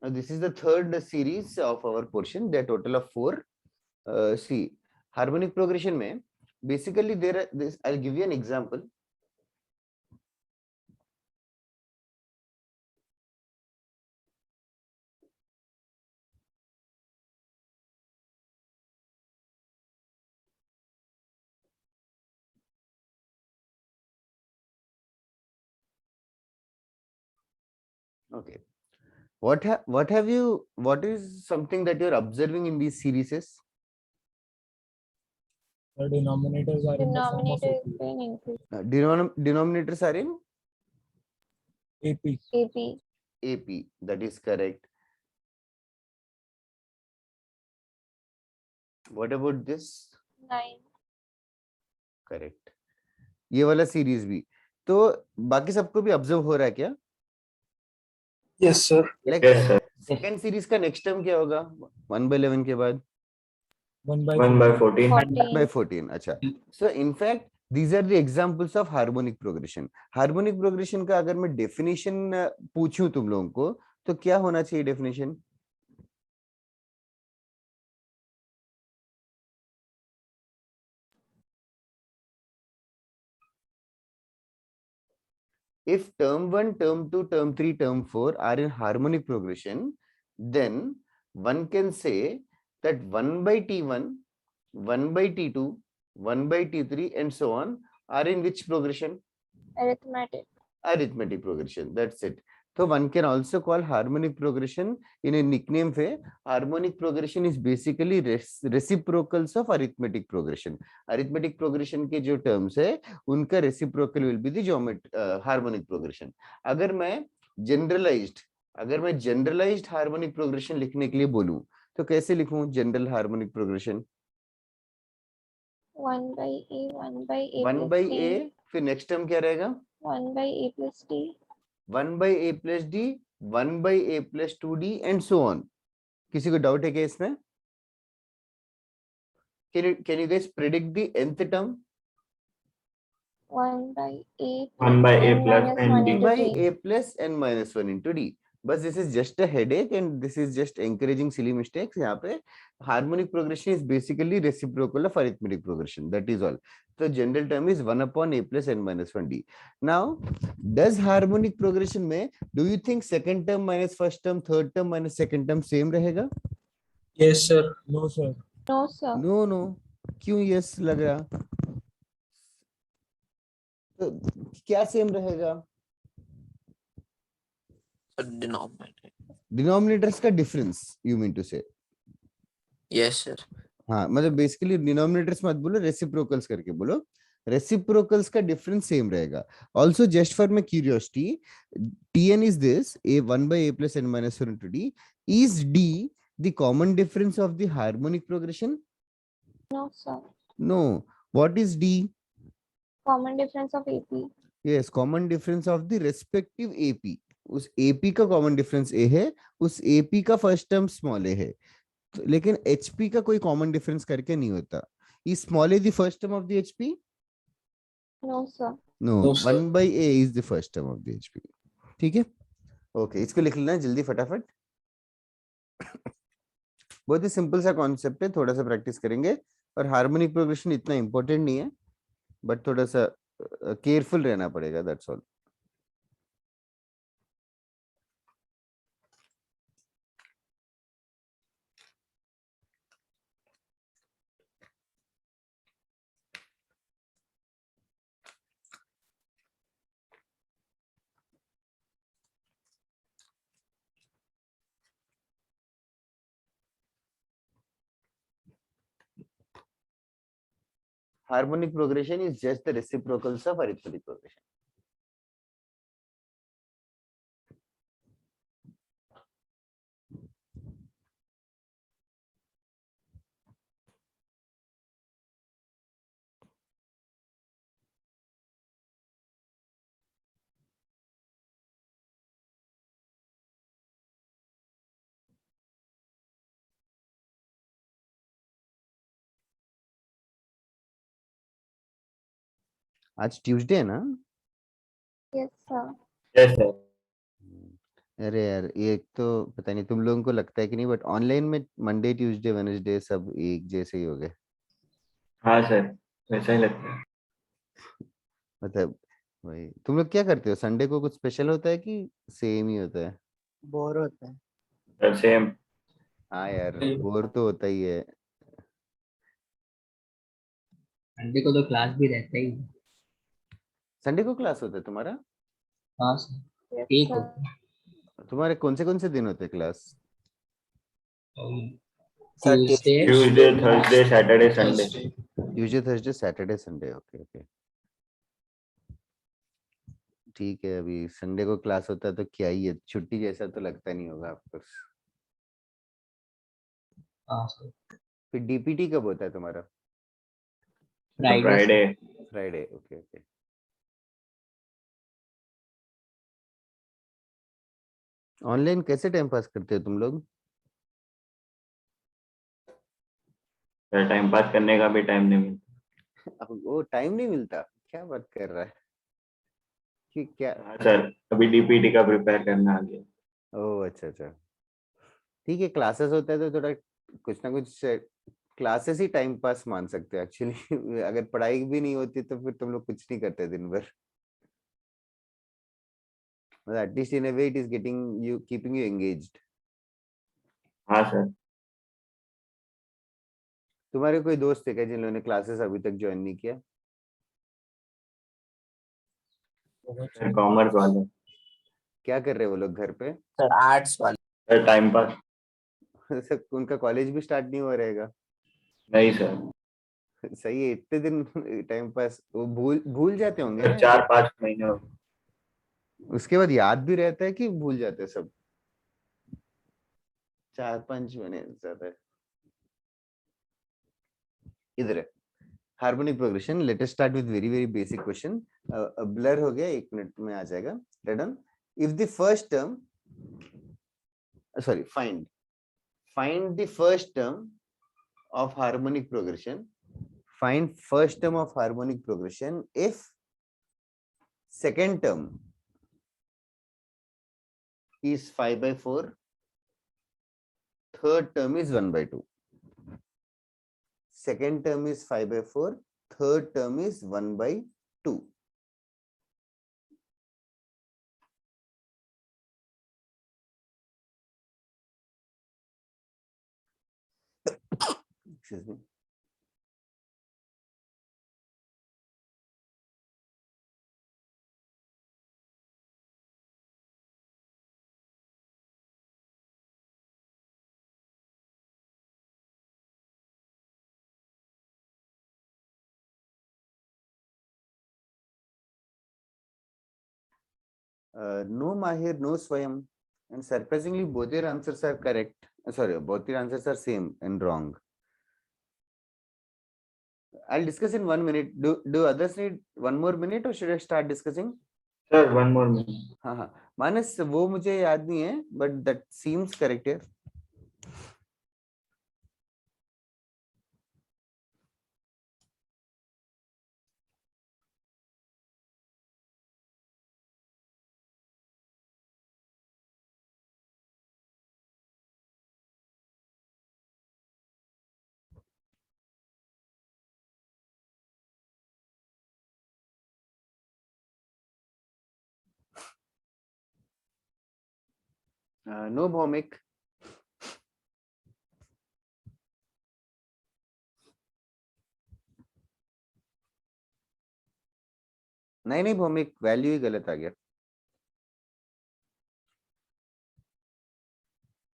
Now this is the third series of our portion. There are total of 4. See, harmonic progression mein basically there are this. I'll give you an example. Okay. What is something that you're observing in these series? The denominators are in the form of Denominator is being increased. Denominators are in AP. AP. AP. That is correct. What about this? 9. Correct. ये वाला series भी तो बाकी सबको भी observe हो रहा है क्या? Yes sir. Like Yes, sir. Second series का नेक्स्ट टर्म क्या होगा 1/11 के बाद? 1 by 1/14. 14. by 14. अच्छा. So in fact these are the examples of harmonic progression. Harmonic progression का अगर मैं definition पूछूं तुम लोगों को तो क्या होना चाहिए definition? If term 1, term 2, term 3, term 4 are in harmonic progression, then one can say that 1 by T1, 1 by T2, 1 by T3 and so on are in which progression? Arithmetic. Arithmetic progression. That's it. So one can also call harmonic progression in a nickname way. Harmonic progression is basically reciprocals of arithmetic progression. Arithmetic progression के जो terms है उनका reciprocal will be the harmonic progression. अगर मैं generalized harmonic progression लिखने के लिए बोलूं तो कैसे लिखूं general harmonic progression? 1 by A, 1 by A 1 plus by D, A फिर next term क्या रहेगा? 1 by A plus D. 1 by A plus D, 1 by A plus 2D and so on. किसी को डाउट है क्या इसमें? Can you guys predict the nth term? 1 by A 1 by A n plus minus n 1 D. into by D. A plus n minus 1 into D. But this is just a headache and this is just encouraging silly mistakes. यहाँ पे harmonic progression is basically reciprocal of arithmetic progression. That is all. So general term is 1 upon A plus n minus 1D. Now, does harmonic progression में do you think second term minus first term, third term minus second term same रहेगा? Yes sir. No, sir. No, sir. No. क्यों yes लग रहा? तो क्या same रहेगा? Denominator. Denominators का difference you mean to say? Yes sir. हाँ मतलब बेसिकली डिनोमिनेटर्स मत बोलो रेसिप्रोकल्स करके बोलो. रेसिप्रोकल्स का डिफरेंस सेम रहेगा. Also just for my curiosity Tn is this a 1 by A plus n minus 1 into D. Is D the common difference of the harmonic progression? No, sir. No. What is D? Common difference of AP. Yes, common difference of the respective AP. उस AP का common difference A है, उस AP का first term small a है. लेकिन HP का कोई common difference करके नहीं होता. Is small a the first term of the HP? No, sir. No, No, sir. 1 by A is the first term of the HP. ठीक है? Okay, इसको लिख लेना जल्दी फटाफट. बहुत ही सिंपल सा कॉन्सेप्ट है, थोड़ा सा प्रैक्टिस करेंगे और हार्मोनिक प्रोग्रेशन इतना इंपॉर्टेंट नहीं है, बट थोड़ा सा केयरफुल रहना पड़ेगा, that's all. Harmonic progression is just the reciprocals of arithmetic progression. आज ट्यूसडे है ना? Yes, sir. Yes sir. अरे यार, ये एक तो पता नहीं तुम लोगों को लगता है कि नहीं, बट ऑनलाइन में मंडे ट्यूसडे वेडनेसडे सब एक जैसे ही हो गए. हाँ सर, वैसा ही लगता है. मतलब वही, तुम लोग क्या करते हो संडे को? कुछ स्पेशल होता है कि सेम ही होता है? बोर होता है. Sir same. हाँ यार, बोर तो होता ही है. संडे को तो क्लास भी रहता ही है. संडे को क्लास होता है तुम्हारा? हाँ सर, Yes, एक sir. होता है. तुम्हारे कौन से दिन होते हैं class? Tuesday, Tuesday, Thursday, Saturday, Sunday. Tuesday Thursday Saturday Sunday. Okay okay, ठीक है. अभी संडे को क्लास होता है तो क्या ही है, छुट्टी जैसा तो लगता नहीं होगा आपको. हाँ सर, फिर डीपीटी कब होता है तुम्हारा? Friday. Friday. Friday. Okay okay. Online कैसे टाइम पास करते हो तुम लोग? सर टाइम पास करने का भी टाइम नहीं मिलता. अब वो टाइम नहीं मिलता? क्या बात कर रहा है कि क्या? हाँ सर, अभी डीपीटी का प्रिपेयर करना आ गया. ओह अच्छा अच्छा, ठीक है. क्लासेस होता है तो थोड़ा कुछ ना कुछ क्लासेस ही टाइम पास मान सकते हो एक्चुअली. अगर पढ़ाई भी नहीं होती तो फिर तुम लोग कुछ नहीं करते दिन भर. मतलब at least in a way it is getting you, keeping you engaged. हाँ सर. तुम्हारे कोई दोस्त है क्या जिन्होंने क्लासेस अभी तक ज्वाइन नहीं किया? सर कॉमर्स वाले. क्या कर रहे हैं वो लोग घर पे? सर आर्ट्स वाले. Sir time pass. उनका कॉलेज भी स्टार्ट नहीं हुआ रहेगा? नहीं सर. सही है. इतने दिन टाइम पास, वो भूल भूल जाते होंगे सर ना? 4-5 महीने हो गए. उसके बाद याद भी रहता है कि भूल जाते हैं सब? 4-5 महीने ज्यादा है. इधर है harmonic progression. Let us start with very very basic question. Blur हो गया, 1 मिनट में आ जाएगा. Done. If the first term, sorry, find the first term of harmonic progression. Find first term of harmonic progression if second term is 5/4, third term is 1/2. Second term is 5/4, third term is 1/2. Excuse me. No Mahir, no Swayam, and surprisingly both your answers are correct. Sorry, both your answers are same and wrong. I'll discuss in 1 minute. Do others need 1 more minute or should I start discussing? Sir, 1 more minute. हाँ, मानस वो मुझे याद नहीं है, but that seems correct here. No Bhowmik. नहीं Bhowmik, value ही गलत आ गया.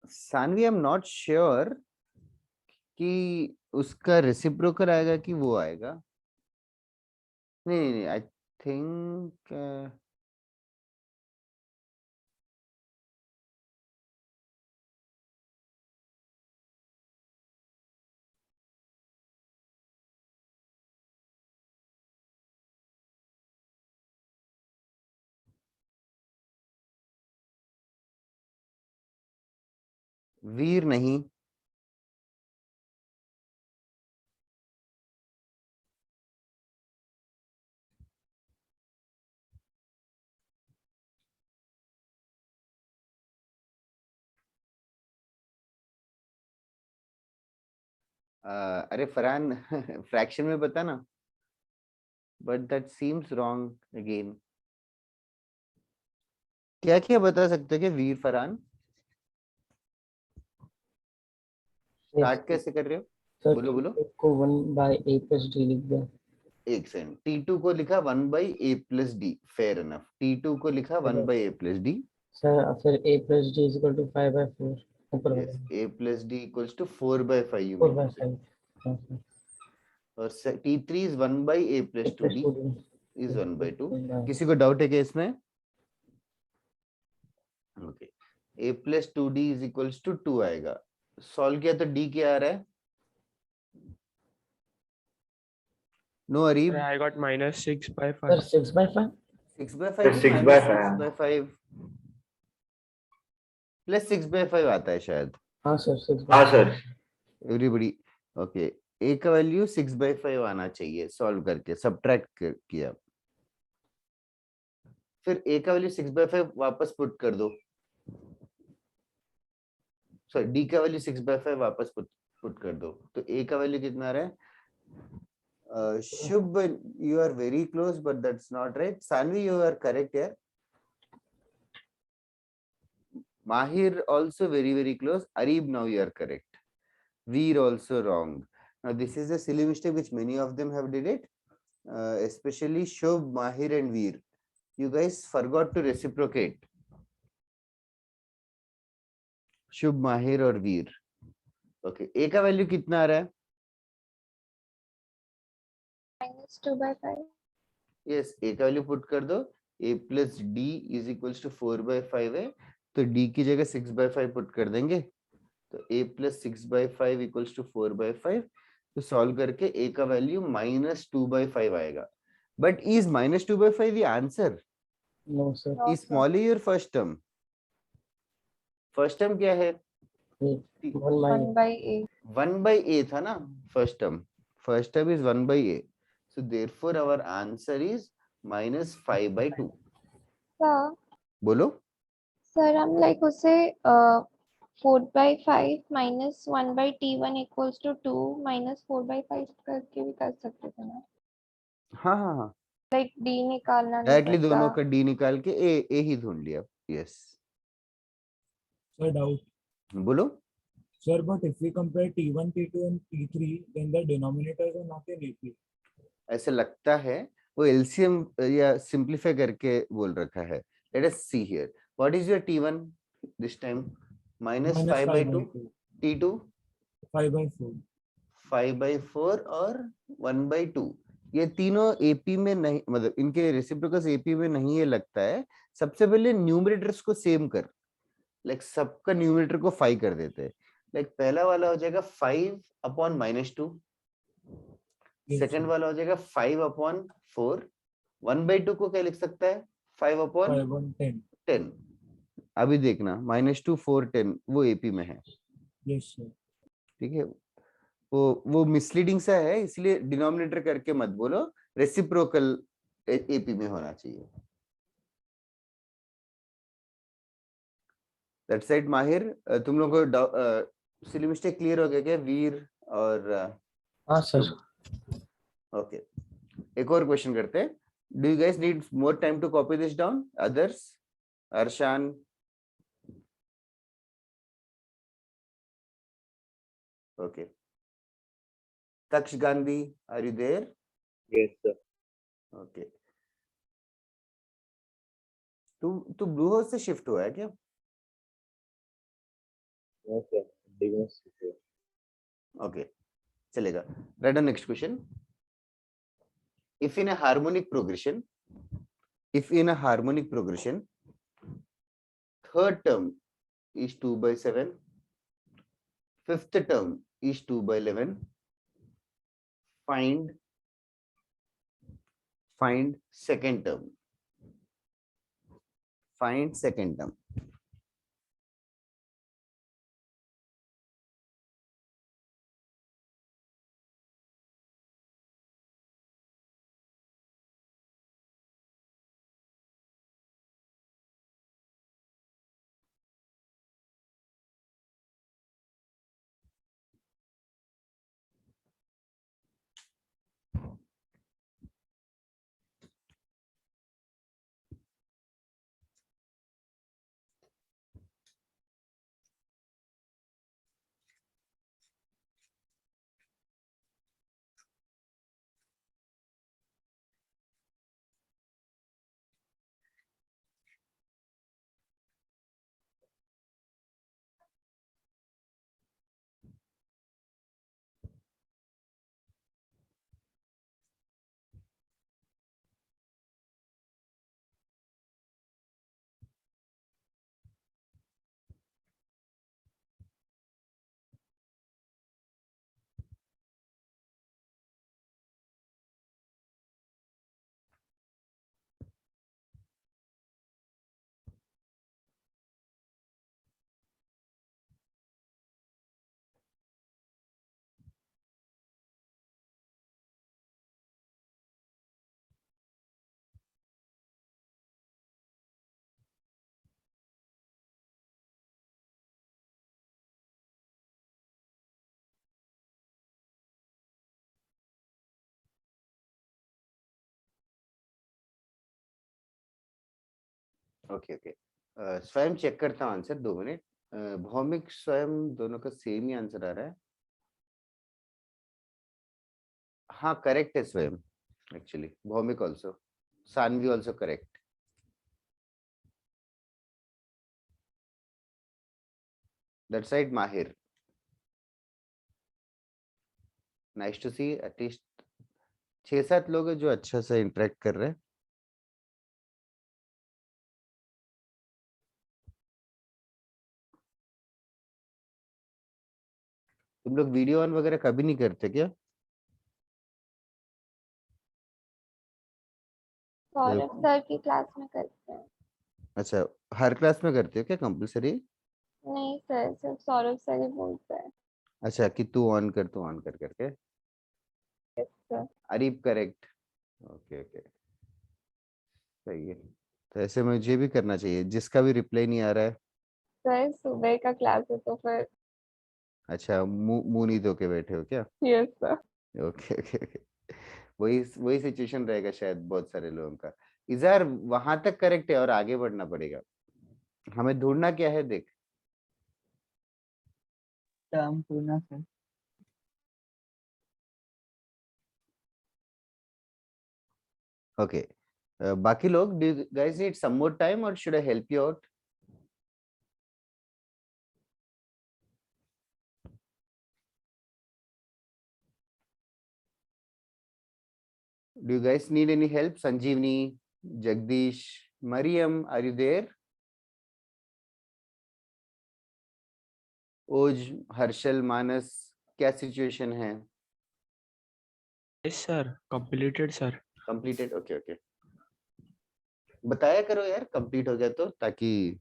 Saanvi, I am not sure कि उसका रेसिप्रोकल आएगा कि वो आएगा. नहीं, आई थिंक वीर नहीं. अरे फरहान, फ्रैक्शन में बता ना. But that seems wrong again. क्या क्या बता सकते क्या वीर फरहान? स्टार्ट कैसे कर रहे हो? सर बोलो बोलो. को 1/a + d लिख दिया. एक सेकंड. T2 को लिखा 1/a + d. Fair enough. T2 को लिखा 1/a + d. सर फिर a + d = 5/4 ऊपर Yes, वाला. a + d = 4/5 you 4 mean by to say. 5. हाँ सर. और T3 is 1/a a + + 2d 2d. is 1/2. हाँ. किसी को डाउट है क्या इसमें? ओके. a + 2d = 2 आएगा. सॉल्व किया तो d क्या आ रहा है? No Areeb. I got -6/5. Sir 6/5. 6/5 6/5. 6/5 प्लस 6/5 आता है शायद. हाँ सर 6/5. हाँ सर. Everybody okay. a का वैल्यू 6/5 आना चाहिए. सॉल्व करके सब्ट्रैक्ट किया. फिर a का वैल्यू 6/5 वापस पुट कर दो. सॉरी, d का वैल्यू 6/5 वापस पुट कर दो. तो a का वैल्यू कितना आ रहा है? शुभ, you are very close but that's not right. Sanvi, you are correct here. Mahir also very close. Arib, now you are correct. Veer also wrong. Now this is a silly mistake which many of them have did it, especially Shubh, Mahir and Veer. You guys forgot to reciprocate. Shubh, Mahir और Veer. Okay, a का value कितना आ रहा है? -2/5. Yes, a का value put कर दो. a + d = 4/5 है, तो d की जगह 6/5 पुट कर देंगे. तो a + 6/5 = 4/5. तो सॉल्व करके a का वैल्यू -2/5 आएगा. But is -2/5 the answer? No sir. No, Is sir. small a your first term? First term क्या है? 1/a. 1/a था ना first term. First term is 1/a. So therefore our answer is -5/2. Sir, बोलो. sir, हम like उसे 4/5 - 1/t1 = 2 - 4/5 करके भी कर सकते थे ना. हाँ. Like d निकालना नहीं डायरेक्टली पड़ता. दोनों का d निकाल के a ही ढूंढ लिया. यस. Sir, doubt. बोलो. Sir, but if we compare T1, T2 and T3, then the denominators are not in AP. ऐसे लगता है वो एलसीएम या सिंपलीफाई करके बोल रखा है. Let us see here. What is your T1 this time? -5/2. T2 5/4. 5/4 और 1/2. ये तीनों एपी में नहीं, मतलब इनके रेसिप्रोकल्स एपी में नहीं है लगता है. सबसे पहले न्यूमरेटर्स को सेम कर. लाइक सबका न्यूमरेटर को 5 कर देते हैं. लाइक पहला वाला हो जाएगा 5/-2. Yes, second sir. वाला हो जाएगा 5/4। 1/2 को क्या लिख सकता है? 5/10। 5/10. अभी देखना -2 4 10 वो एपी में है, Yes, sir. ठीक है। वो मिसलीडिंग सा है, इसलिए डिनोमिनेटर करके मत बोलो, रेसिप्रोकल एपी में होना चाहिए। दैट साइड माहिर, तुम लोगों को सिली मिस्टेक क्लियर हो गया क्या वीर और हाँ सर। ओके। एक और क्वेश्चन करते हैं। Do you guys need more time to copy this down? Others, Arshan, okay. Taksh Gandhi, are you there? Yes, sir. Okay. तू ब्लू हाउस से शिफ्ट हुआ है क्या? No, sir. Divorce, sir. Okay, चलेगा। Right on next question. If in a harmonic progression, third term is 2/7, fifth term is 2/11, find second term. Find second term. Okay okay, स्वयं check करता हूँ answer, 2 minute. Bhowmik स्वयं दोनों का same ही answer आ रहा है। हाँ करेक्ट है Swayam, actually Bhowmik also, Saanvi also correct. That side Mahir, nice to see at least 6-7 लोग हैं जो अच्छा से इंटरेक्ट कर रहे हैं। तुम लोग वीडियो ऑन वगैरह कभी नहीं करते क्या? सौरभ सर की क्लास में करते हैं। अच्छा, हर क्लास में करते हो क्या कंपलसरी? नहीं सर, सिर्फ सौरभ सर ही बोलते हैं। अच्छा, कि तू ऑन कर, तू ऑन कर करके। Yes, sir. Areeb correct, okay okay, सही है। तो ऐसे मुझे भी करना चाहिए, जिसका भी रिप्लाई नहीं आ रहा है। सर सुबह का क्लास है तो फिर अच्छा, मुंह नहीं धो के बैठे हो क्या? Yes sir. Okay okay okay, वही सिचुएशन रहेगा शायद बहुत सारे लोगों का। इजहार वहां तक करेक्ट है और आगे बढ़ना पड़ेगा। हमें ढूंढना क्या है देख। टर्म पूर्ण सर। ओके, बाकी लोग, do you guys need some more time और should I help you out? Do you guys need any help? Sanjeevani, Jagdish, Mariam, are you there? ओज, हर्षल, मानस, क्या सिचुएशन है? Yes, sir. Completed, sir. Completed, okay okay, बताया करो यार complete हो गया तो, ताकि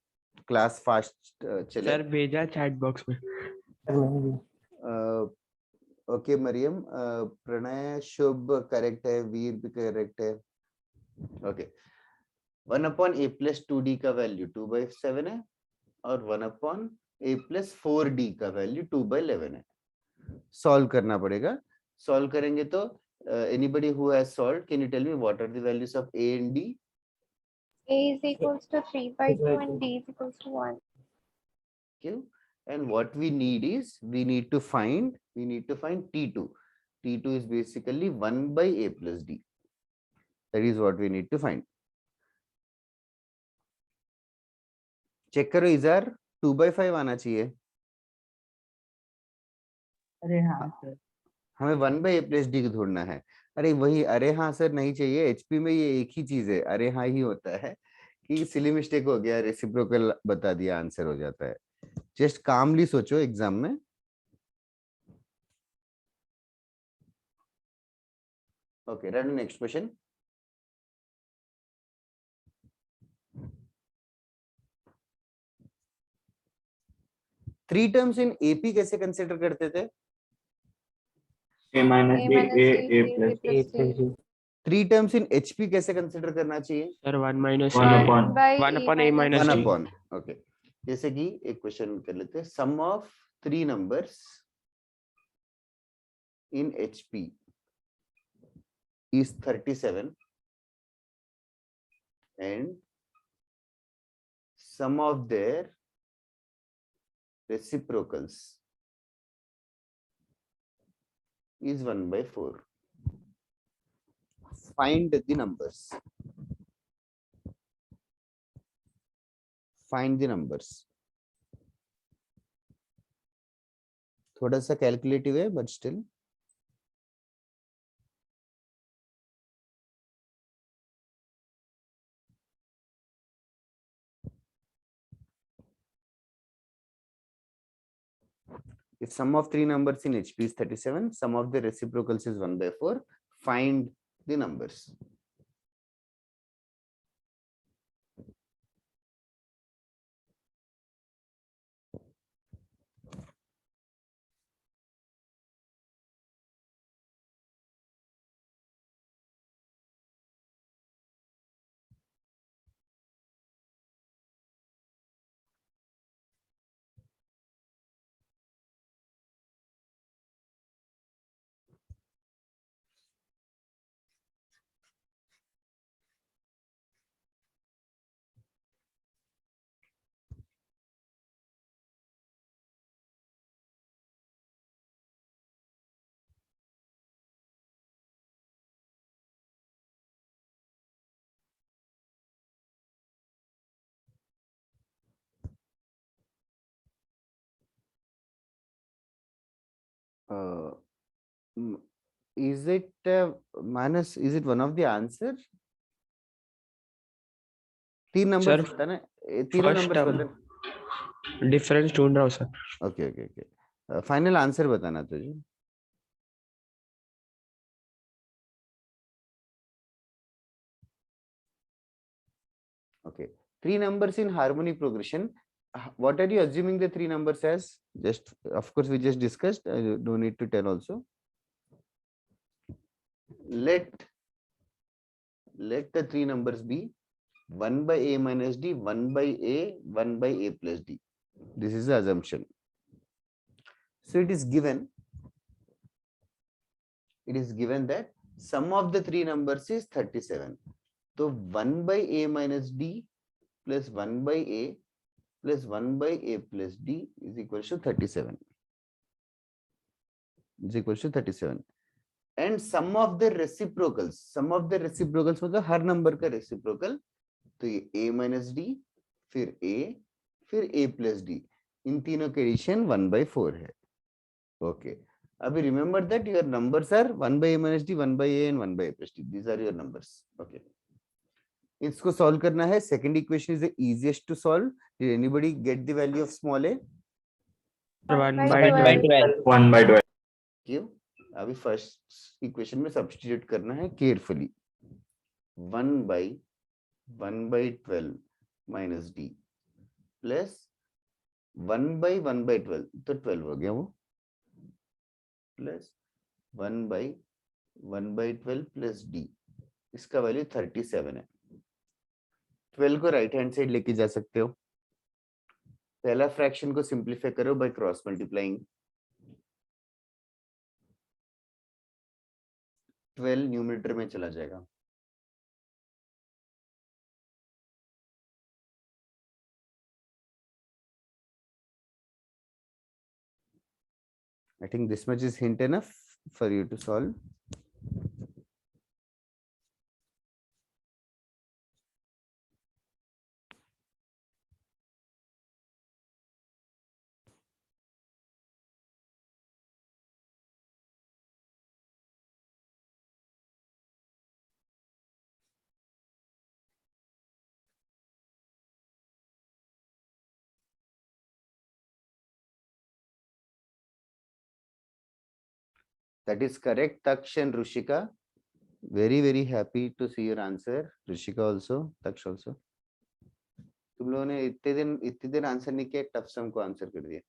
क्लास फास्ट चले। सर भेजा चैट बॉक्स में। ओके मरियम, प्रणय शुभ करेक्ट है, वीर भी करेक्ट है। ओके, 1/a+2d का वैल्यू 2/7 है और 1/a+4d का वैल्यू 2/11 है। सॉल्व करना पड़ेगा। सॉल्व करेंगे तो anybody who has solved, can you tell me what are the values of a and d? A is equals to 3/2 and D is equals to 1. Okay, and what we need is we need to find t2. T2 is basically 1/a+d. That is what we need to find. Check करो इज़ार, 2/5 आना चाहिए। अरे हाँ sir, हमें 1/a+d को ढूंढना है। अरे वही, अरे हाँ सर नहीं चाहिए, एचपी में ये एक ही चीज है, अरे हाँ ही होता है कि सिली मिस्टेक हो गया, रेसिप्रोकल बता दिया, आंसर हो जाता है। जस्ट कामली सोचो एग्जाम में। Okay, run next question. Three terms in AP कैसे कंसिडर करते थे? A minus A B, minus A, C, A C plus plus C. Three terms in HP कैसे कंसिडर करना चाहिए? Sir 1 minus 1 A. upon 1 upon A minus one D. Upon, okay. जैसे कि एक question कर लेते हैं, sum of three numbers in HP is 37 and sum of their reciprocals is 1/4. Find the numbers. Find the numbers. थोड़ा सा calculative है but still. If sum of three numbers in HP is 37, sum of the reciprocals is 1/4. Find the numbers. Is it minus? Is it one of the answer? तीन number Sir, बताना, तीनों first number term. बताना। Difference ढूंढ रहा हूँ sir. Okay okay okay, final answer बताना तुझे। Okay, three numbers in harmonic progression. What are you assuming the three numbers as? Just, of course, we just discussed. I don't need to tell also. Let the three numbers be 1/a minus d, 1/a, 1/a+d. This is the assumption. So it is given that sum of the three numbers is 37. So 1/a minus d plus 1/a plus 1/a+d is equal to 37. Is equal to 37. And sum of the reciprocals मतलब हर number का reciprocal, तो ये a minus d, फिर a, फिर a+d, इन तीनों के addition 1/4 है। Okay, अभी remember that your numbers are 1/a minus d, 1/a and 1/a+d. These are your numbers. Okay, इसको सॉल्व करना है। Second equation is the easiest to solve. Did anybody get the value of small a? 1 by 1/12. 12. 1/12. क्यों? अभी first equation में substitute करना है carefully. 1/1/12 minus D plus 1/1/12 तो 12 हो गया वो, प्लस 1/1/12 प्लस डी, इसका वैल्यू 37 है. 12 को राइट हैंड साइड लेके जा सकते हो. पहला फ्रैक्शन को सिंप्लीफाई करो बाय क्रॉस मल्टीप्लाइंग. 12 न्यूमरेटर में चला जाएगा. I think this much is hint enough for you to solve. That is correct, Taksh and Rushika. Very, very happy to see your answer. Rushika also, Taksh also. तुम लोगों ने इतने दिन answer नहीं किया, टफ सम को आंसर कर दिया.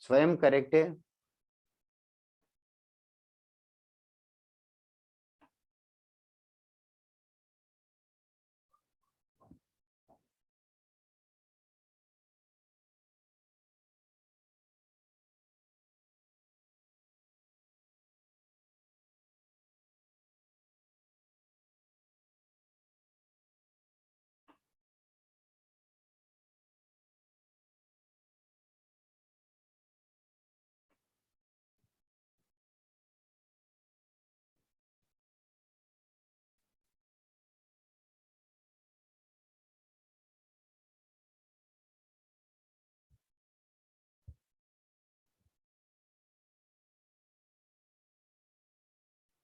स्वयं करेक्ट है.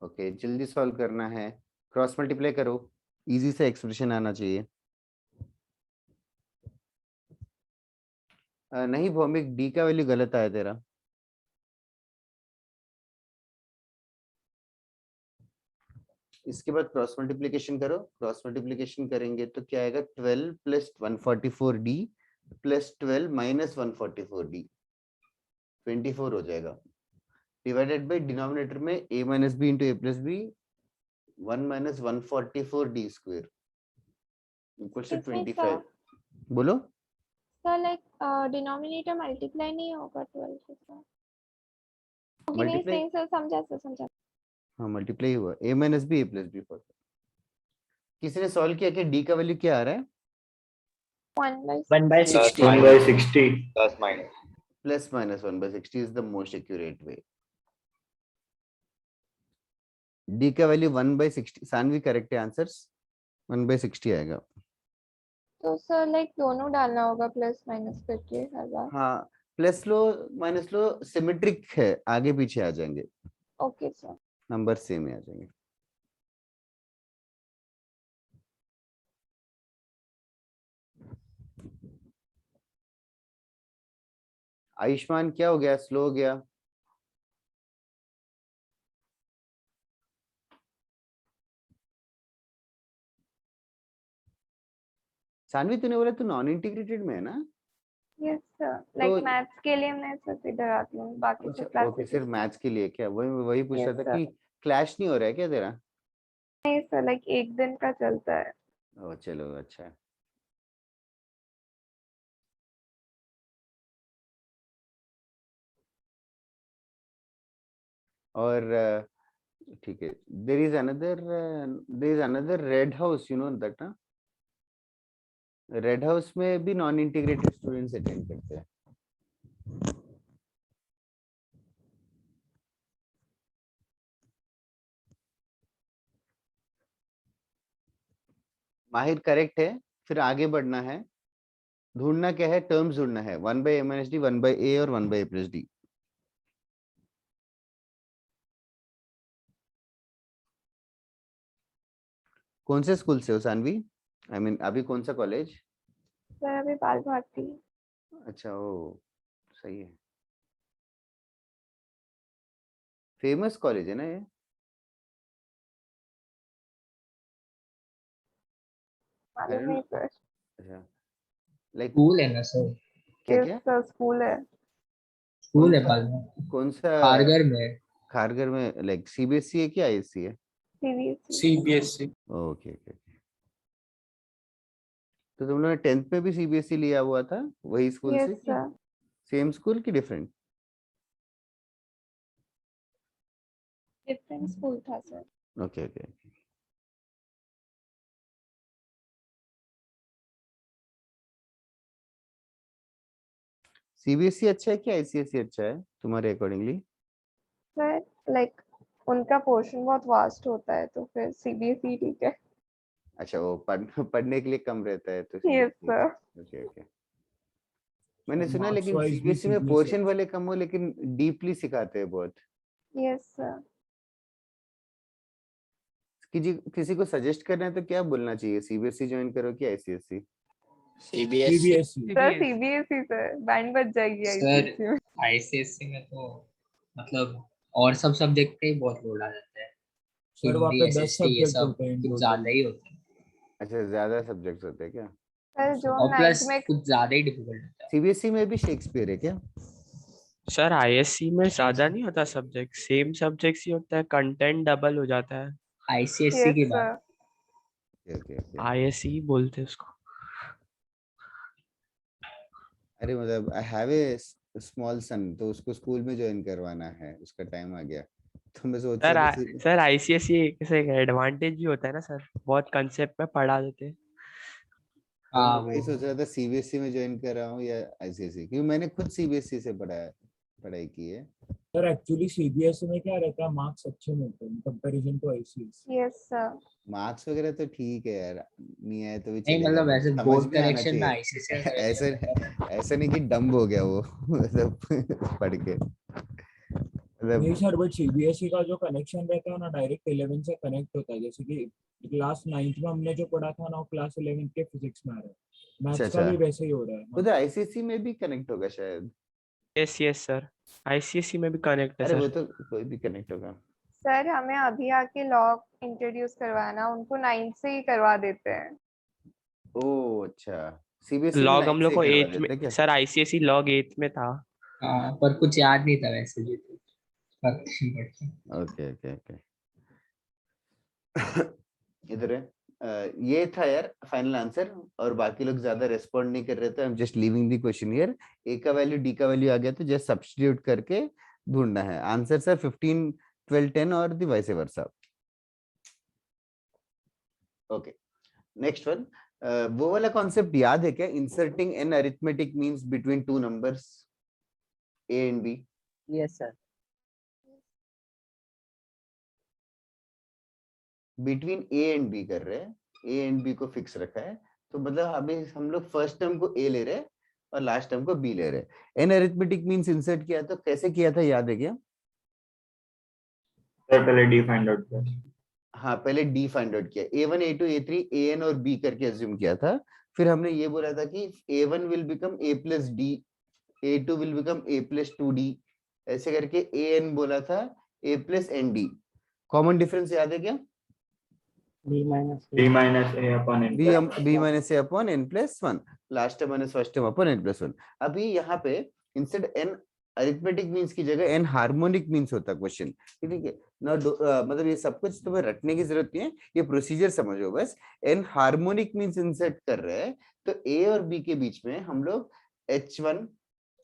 ओके, जल्दी सॉल्व करना है. क्रॉस मल्टीप्लाई करो, इजी से एक्सप्रेशन आना चाहिए. नहीं भौमिक, डी का वैल्यू गलत आया तेरा. इसके बाद क्रॉस मल्टीप्लिकेशन करो. क्रॉस मल्टीप्लिकेशन करेंगे तो क्या आएगा? 12 plus 144d plus 12 minus 144d, 24 हो जाएगा. डिवाइडेड बाय डिनोमिनेटर में a minus b into a plus b, 1 minus 144d square equals to इसमें 25. बोलो. सर लाइक डिनोमिनेटर मल्टीप्लाई नहीं होगा 12 के साथ. ओके, नहीं मल्टीप्लाई, सही सर, समझा. हाँ मल्टीप्लाई हुआ. a minus b a plus b. किसी ने सॉल्व किया कि d का वैल्यू क्या आ रहा है? 1/60. 1/60 plus minus 1/60 is the most accurate way. d का वैल्यू 1/60. सानवी करेक्ट है आंसर्स. 1/60 आएगा. तो सर लाइक दोनों डालना होगा प्लस माइनस करके हर बार. हाँ, plus low minus low symmetric है, आगे पीछे आ जाएंगे, ओके सर. नंबर सेम ही आ जाएंगे. आयुष्मान क्या हो गया? स्लो हो गया. सानवी तूने बोला तू नॉन इंटीग्रेटेड में है ना? यस सर, लाइक तो मैथ्स के लिए मैं सिर्फ इधर आती हूँ, बाकी सब अच्छा, ओके, क्लासेस. सिर्फ मैथ्स के लिए क्या? वही पूछ रहा Yes, था कि क्लैश नहीं हो रहा है क्या तेरा? नहीं सर, लाइक एक दिन का चलता है. ओ चलो, अच्छा है. और ठीक है, there is another Red House, you know that ना? Red House में भी नॉन इंटीग्रेटेड स्टूडेंट्स अटेंड करते हैं. माहिर करेक्ट है. फिर आगे बढ़ना है. ढूंढना क्या है? टर्म्स ढूंढना है. 1/a minus d, 1/a और 1/a plus d. कौन से स्कूल से हो सानवी? आई मीन अभी कौन सा कॉलेज? सर अभी बाल भारती। अच्छा, ओ सही है. फेमस कॉलेज है ना ये? मालूम नहीं सर। अच्छा, लाइक स्कूल है ना सर, क्या क्या? सर स्कूल है। स्कूल है सा- पालना, कौन सा? कारगर में। खारगर में. लाइक सीबीएसई है क्या आईएससी है? सीबीएसई। CBSE. Okay okay. तो तुम लोगों ने 10th में भी सीबीएसई लिया हुआ था वही स्कूल यस से? सर। सेम स्कूल की डिफरेंट? डिफरेंट स्कूल था सर। Okay okay. सीबीएसई अच्छा है कि आईसीएसई अच्छा है तुम्हारे अकॉर्डिंगली? सर लाइक उनका पोर्शन बहुत वास्ट होता है तो फिर सीबीएसई ठीक है। अच्छा, वो पढ़ने के लिए कम रहता है तो yes CBSE. Sir. Okay okay. मैंने सुना मार्क्स लेकिन वाइज भी सीबीएसई में सीबीएसई पोर्शन वाले कम हो लेकिन डीपली सिखाते हैं बहुत. Yes sir. किसी को सजेस्ट करना है तो क्या बोलना चाहिए? सीबीएसई ज्वाइन करो कि ICSE? CBSE. CBSE. Sir CBSE sir band बज जाएगी सर आईसीएसई में। आईसीएससी में तो मतलब और सब सब्जेक्ट पे ही बहुत लोड आ जाता है, सर वहाँ हिंदी पे 10 एसएसटी ये सब्जेक्ट सब होते हैं इन कुछ टोटल। ज्यादा ही होता है, अच्छा, ज्यादा सब्जेक्ट्स होते हैं क्या? सर जो हम और प्लस 9th में कुछ ज्यादा ही डिफिकल्ट होता है। सीबीएसई में भी शेक्सपियर है क्या? सर ISC में ज्यादा नहीं होता सब्जेक्ट, सेम सब्जेक्ट्स ही होता है, कंटेंट डबल हो जाता है. आईसीएससी यस की सर। बात। Okay okay. ISC बोलते हैं उसको. अरे मतलब आई हैव ए स्मॉल सन तो उसको स्कूल में ज्वाइन करवाना है, उसका टाइम आ गया तो मैं सोच सर रहा था सर ICSE एक एडवांटेज भी होता है ना सर, बहुत कंसेप्ट में पढ़ा देते हैं. तो मैं हाँ वही वो सोच रहा था सीबीएसई में ज्वाइन कर रहा हूँ या आईसीएसई, क्योंकि मैंने खुद सीबीएसई से पढ़ाई की है. सर एक्चुअली सीबीएसई में क्या रहता है, मार्क्स अच्छे मिलते हैं comparison to ICSE. Yes sir. Marks वगैरह तो ठीक है यार, नहीं आए तो भी नहीं, चलेगा, मतलब बट ऐसे समझ बोर्ड में आना करेक्शन में चाहिए. आईसीएससी में ऐसे मतलब ऐसा नहीं कि डम्ब हो गया वो मतलब पढ़ के नहीं मतलब. सर बट सीबीएसई का जो कनेक्शन रहता है ना डायरेक्ट 11 से कनेक्ट होता है, जैसे कि क्लास 9th में हमने जो पढ़ा था ना वो क्लास 11 के फिजिक्स में आ रहा है, अच्छा मैथ्स का अच्छा, भी वैसे ही हो रहा है। वो तो आईसीएसई में भी कनेक्ट होगा शायद. यस सर, ICSE में भी कनेक्ट है अरे वो सर. तो कोई भी कनेक्ट होगा. सर हमें अभी आके लॉग इंट्रोड्यूस करवाना, उनको 9th से ही करवा देते हैं। ओ अच्छा, सीबीएसई में लॉग 9th हम से लोग ही को करवा 8th में देते हैं क्या? सर, ICSE लॉग 8th में था. हाँ, पर कुछ याद नहीं था वैसे भी तो फर्क नहीं पड़ता। Okay okay okay. इधर है. ये था यार फाइनल आंसर, और बाकी लोग ज्यादा रेस्पॉन्ड नहीं कर रहे थे. I am just leaving the question here. A का वैल्यू डी का वैल्यू आ गया तो जस्ट सब्स्टिट्यूट करके ढूंढना है. आंसर सर 15 12 10 और the vice versa. Okay, next one. वो वाला कॉन्सेप्ट याद है क्या? Inserting N arithmetic means between two numbers A and B. Yes sir. Between A and B कर रहे हैं, ए एंड बी को फिक्स रखा है, तो मतलब अभी हम लोग फर्स्ट टर्म को ए ले रहे हैं और लास्ट टर्म को बी ले रहे हैं. एन अरिथमेटिक मींस इंसर्ट किया तो कैसे किया था, याद है क्या? सर पहले डी फाइंड आउट किया. हाँ, पहले डी फाइंड आउट किया, A1 A2 A3 AN और B करके अज्यूम किया था. फिर हमने ये बोला था कि A1 will become A plus D, A2 will become A plus 2D, ऐसे करके AN बोला था A plus ND. Common difference याद है क्या? B minus D minus A upon N. b minus A upon n plus 1, last term minus first term upon n plus 1. अभी यहाँ पे इंस्टेड n अरिथमेटिक मींस की जगह n हार्मोनिक मींस होता question. ठीक है ना? मतलब ये सब कुछ तुम्हें रटने की जरूरत नहीं है, ये प्रोसीजर समझो बस. n हार्मोनिक मींस इंसर्ट कर रहे हैं तो a और b के बीच में हम लोग h1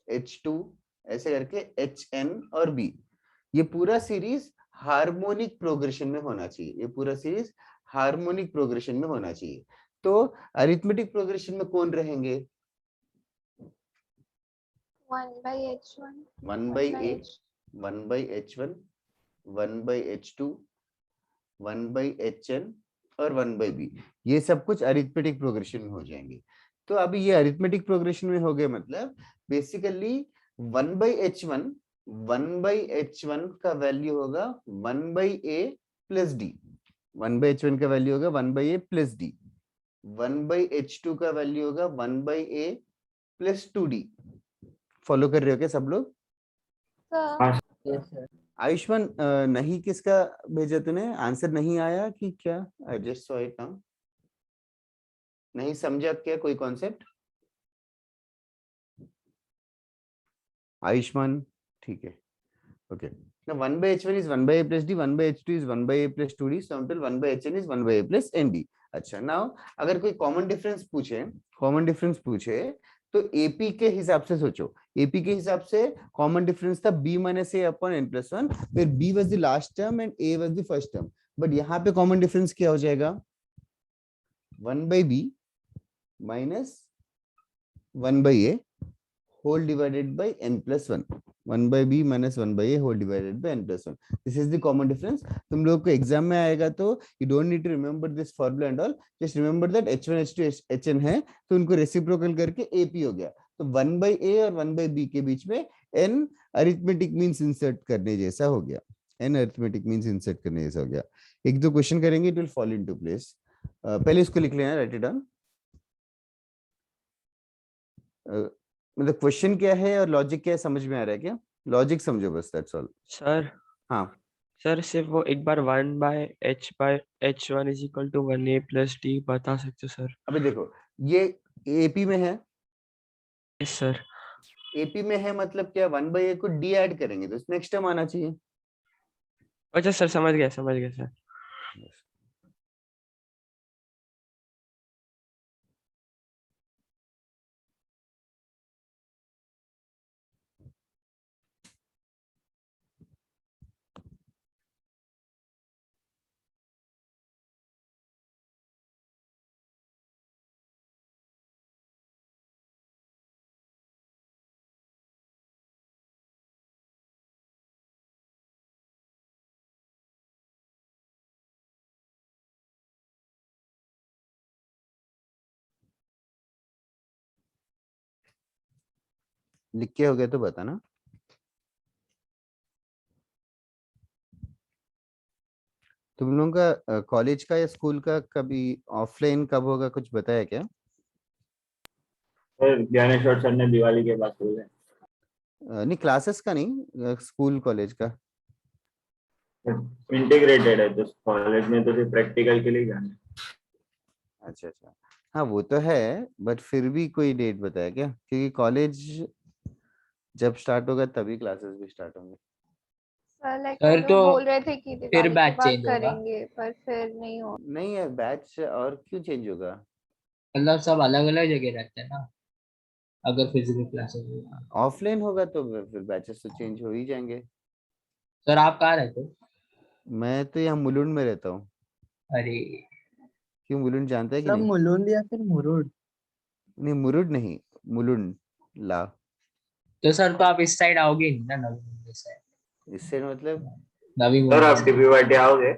h2 ऐसे करके hn और b, ये पूरा सीरीज हार्मोनिक प्रोग्रेशन में होना चाहिए, ये पूरा सीरीज हार्मोनिक प्रोग्रेशन में होना चाहिए। तो अरिथमेटिक प्रोग्रेशन में कौन रहेंगे? 1/h1 1 by a, 1/h 1 by h1, 1 by h2, 1 by hn और 1 by b, ये सब कुछ अरिथमेटिक प्रोग्रेशन में हो जाएंगे। तो अभी ये अरिथमेटिक प्रोग्रेशन में हो गए, मतलब basically 1 by h1, 1 by h1 का वैल्यू होगा 1 by a plus d, 1 by h1 का वैल्यू होगा 1 by a plus d, 1 by h2 का वैल्यू होगा 1 by a plus 2d। Follow कर रहे हो क्या सब लोग? Sir Yes, sir. आयुष्मान नहीं किसका भेजा तूने? आंसर नहीं आया कि क्या? I just saw it now. नहीं समझा क्या कोई कॉन्सेप्ट? आयुष्मान ठीक है, okay. Now 1 by h1 is 1 by a plus d, 1 by h2 is 1 by a plus 2d, so total 1 by hn is 1 by a plus nd। अच्छा, now अगर कोई common difference पूछे तो एपी के हिसाब से सोचो। एपी के हिसाब से कॉमन डिफरेंस था b minus A upon n plus 1, फिर b was the last term and a was the first term. But यहाँ पे कॉमन डिफरेंस क्या हो जाएगा? 1 by b माइनस 1 by a whole divided by n plus 1, 1 by b minus 1 by a whole divided by n plus 1। This is the common difference। तुम लोग को exam में आएगा तो you don't need to remember this formula and all, just remember that h1 h2 hn है, तो उनको reciprocal करके ap हो गया। तो 1 by a और 1 by b के बीच में n अरिथमेटिक मींस इंसर्ट करने जैसा हो गया, n अरिथमेटिक मींस इंसर्ट करने जैसा हो गया। एक दो क्वेश्चन करेंगे, it will fall into place. पहले इसको लिख लेना, राइट इट डाउन। मतलब क्वेश्चन क्या है और लॉजिक क्या है समझ में आ रहा है क्या? लॉजिक समझो बस, दैट्स ऑल। सर हाँ सर सिर्फ वो एक बार 1/h/h1 is equal to 1a plus d बता सकते हो सर? अभी देखो, ये एपी में है, यस सर। एपी में है मतलब क्या, 1 by a को डी ऐड करेंगे तो नेक्स्ट टर्म आना चाहिए। अच्छा सर, समझ गया सर। लिख के हो गया तो बताना। तुम लोगों का कॉलेज का या स्कूल का कभी ऑफलाइन कब होगा, कुछ बताया क्या? सर ज्ञानेश्वर सर ने दिवाली के बाद बोले। नहीं क्लासेस का नहीं, स्कूल कॉलेज का। इंटीग्रेटेड है तो कॉलेज में तो सिर्फ प्रैक्टिकल के लिए जाना है। अच्छा अच्छा, हाँ वो तो है, बट फिर भी कोई डेट बताया क्या? क्योंकि कॉलेज जब स्टार्ट होगा तभी क्लासेस भी स्टार्ट होंगे। सर लाइक सर वो तो बोल रहे थे कि फिर दिवाली के बैच बाद चेंज होगा, करेंगे, पर फिर नहीं हो। नहीं है बैच, और क्यों चेंज होगा? मतलब सब अलग अलग जगह रहते हैं ना, अगर फिजिकल क्लासेस होगा। ऑफलाइन होगा तो फिर बैचेस तो चेंज हो ही जाएंगे। सर आप कहाँ रहते हो? मैं तो यहाँ मुलुंड में रहता हूँ। अरे क्यों, मुलुंड जानता है कि सब नहीं? मुलुंड या फिर मुरुड? नहीं मुरुड नहीं, मुलुंड ला। तो सर तो आप इस साइड आओगे नहीं ना, नवी मुंबई साइड? इससे मतलब नवी सर मुंबई आप साइड। टीपी पार्टी आओगे?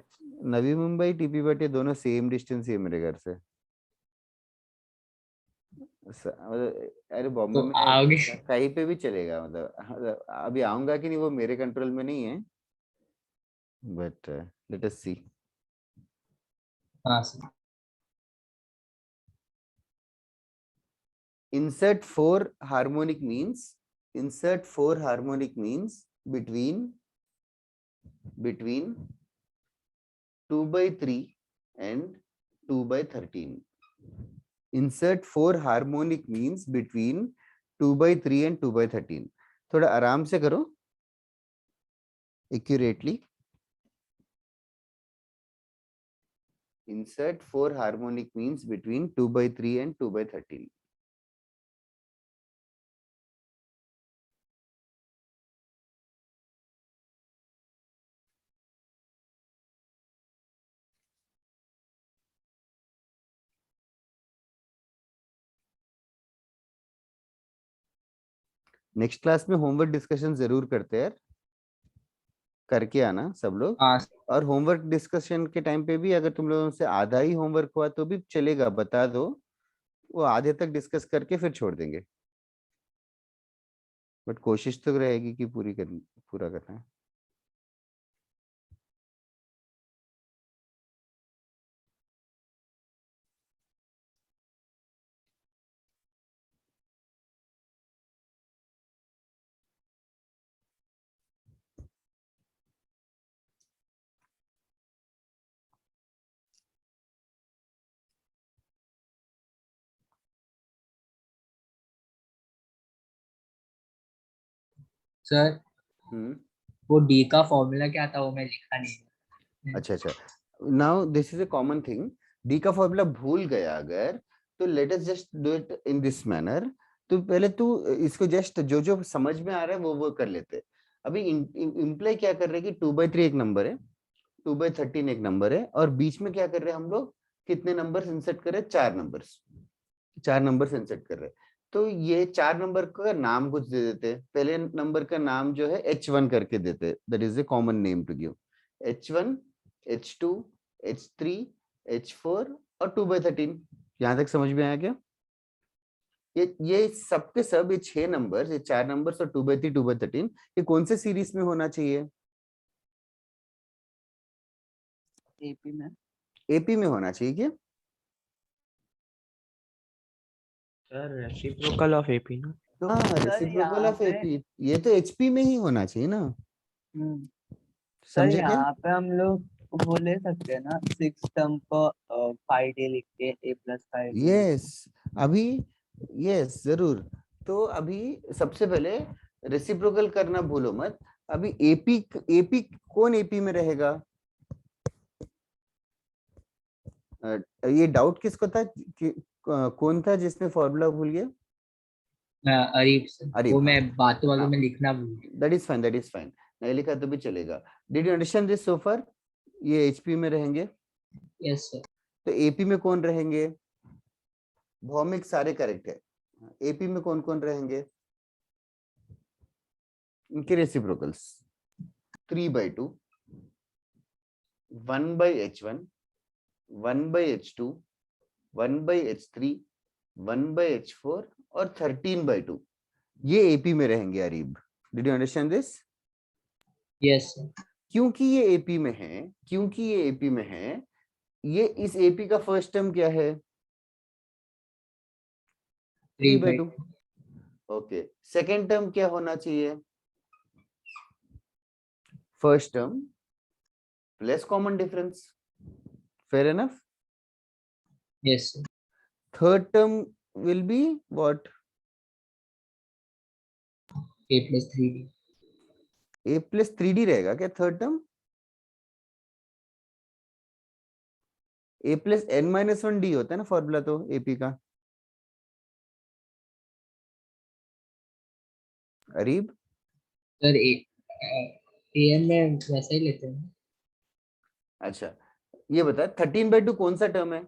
नवी मुंबई टीपी बटे दोनों सेम डिस्टेंस ही है मेरे घर से। मतलब अरे बॉम्बे तो में आओगे? कहीं पे भी चलेगा, मतलब अभी आऊंगा कि नहीं वो मेरे कंट्रोल में नहीं है, बट लेट अस सी। हाँ sir. insert four harmonic means between 2 by 3 and 2 by 13। insert four harmonic means between 2 by 3 and 2 by 13। थोड़ा आराम से करो, accurately। insert four harmonic means between 2 by 3 and 2 by 13। Next class में homework discussion जरूर करते हैं यार, करके आना सब लोग। हाँ और होमवर्क डिस्कशन के टाइम पे भी अगर तुम लोगों से आधा ही होमवर्क हुआ तो भी चलेगा, बता दो, वो आधे तक डिस्कस करके फिर छोड़ देंगे, बट कोशिश तो रहेगी कि पूरा करना है। सर, हम्म। वो डी का फॉर्मूला क्या था वो मैं लिखा नहीं है। अच्छा अच्छा, now this is a common thing. D का फॉर्मूला भूल गया अगर, तो let us just do it in this manner. तो पहले तू इसको जस्ट जो जो समझ में आ रहा है वो कर लेते। अभी इम्प्लाई क्या कर रहे हैं कि 2/3 एक नंबर है, 2/13 एक नंबर है, और बीच में क्या कर रहे हैं हम लोग, कितने नंबर्स इंसर्ट कर रहे हैं, 4 नंबर्स इंसर्ट कर रहे हैं। तो ये 4 नंबर का नाम कुछ दे देते हैं। पहले नंबर का नाम जो है H1 करके देते हैं, that is a common name to give. H1, H2, H3, H4 और 2/13। यहाँ तक समझ में आया क्या? ये सबके सब, ये 6 नंबर, ये 4 नंबर और 2/3, 2/13, ये कौन से सीरीज में होना चाहिए? एपी में। एपी में होना चाहिए क्या? सर रेसिप्रोकल ऑफ एपी ना। तो हाँ, सर रेसिप्रोकल यहाँ ऑफ पे एपी, ये तो एचपी में ही होना चाहिए ना, सर समझे क्या? यहाँ पे हम लोग वो ले सकते हैं ना, 6 टर्म को 5D लिख के A+5D। यस, अभी यस जरूर। तो अभी सबसे पहले रेसिप्रोकल करना भूलो मत। अभी एपी, एपी कौन एपी में रहेगा? ये डाउट किसको था कि कौन था जिसने फॉर्मूला भूल गया? अरीब सर, अरीब, वो हाँ। मैं बातों बातों हाँ, में लिखना भूल गया। That is fine, that is fine, नहीं लिखा तो भी चलेगा। Did you understand this so far? ये एचपी में रहेंगे, यस सर। तो एपी में कौन रहेंगे? भौमिक सारे करेक्ट है। एपी में कौन कौन रहेंगे? इनके reciprocals 3/2, 1/H1, 1/H2, 1/H3, 1/H4 और 13/2, ये एपी में रहेंगे Areeb. Did you understand this? Yes sir. क्योंकि ये एपी में है, क्योंकि ये एपी में है, ये इस एपी का फर्स्ट टर्म क्या है? 3/2। ओके, सेकेंड टर्म क्या होना चाहिए? First term plus common difference, fair enough. Yes sir. Third term will be what? A+3D। A+3D रहेगा क्या थर्ड टर्म? A+n-1D होता है ना फॉर्मूला तो एपी का, अरीब। सर AM में वैसा ही लेते हैं। अच्छा, ये बता 13/2 कौन सा टर्म है?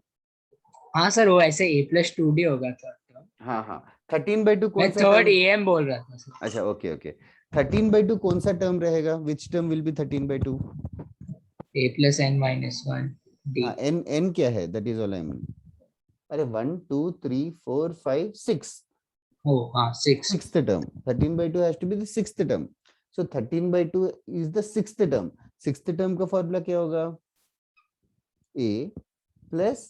हाँ सर, वो ऐसे A+2D होगा सर। हाँ हाँ, 13/2 मैं कौन सा थर्ड टर्म? AM बोल रहा था सर। अच्छा, ओके ओके, 13/2 कौन सा टर्म रहेगा? Which term will be 13/2? A+n-1D। हाँ, n n क्या है? That is all I mean. अरे 1 2 3 4 5 6, ओ हाँ 6। sixth term, 13/2 has to be the sixth term, so 13/2 is the sixth term। sixth term का फॉर्मूला क्या होगा? a प्लस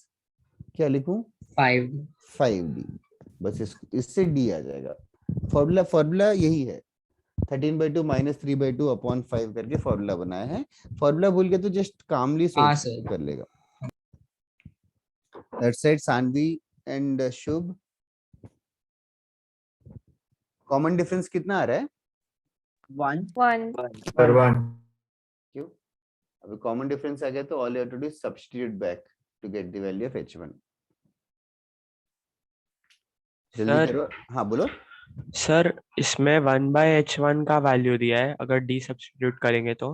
क्या लिखूं? 5। 5d, बस इससे d आ जाएगा। फॉर्मूला फॉर्मूला यही है, 13/2 - 3/2 अपॉन 5 करके फॉर्मूला बनाया है। फॉर्मूला भूल गया तो जस्ट कामली हाँ सोच सर। कर लेगा। That's it Saanvi and Shubh. Common difference कितना आ रहा है? 1 1 क्यों? अभी कॉमन डिफरेंस आ गया तो all you have to do substitute back to get the value of h1। जल्दी सर करो, हाँ बोलो। सर इसमें 1/H1 का वैल्यू दिया है, अगर डी सब्स्टिट्यूट करेंगे तो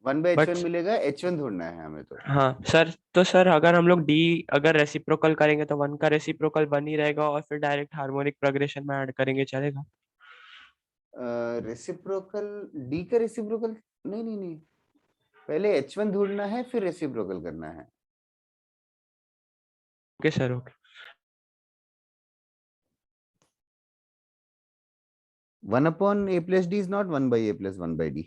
1/h1 बट मिलेगा, h1 ढूंढना है हमें तो। हाँ सर, तो सर अगर हम लोग डी अगर रेसिप्रोकल करेंगे तो 1 का रेसिप्रोकल 1 ही रहेगा और फिर डायरेक्ट हार्मोनिक प्रोग्रेशन में ऐड करेंगे, चलेगा? रेसिप्रोकल डी का रेसिप्रोकल नहीं नहीं नहीं, पहले H1 ढूंढना है फिर रेसिप्रोकल करना है। Okay sir okay. 1/a plus d is not 1/a plus 1/d.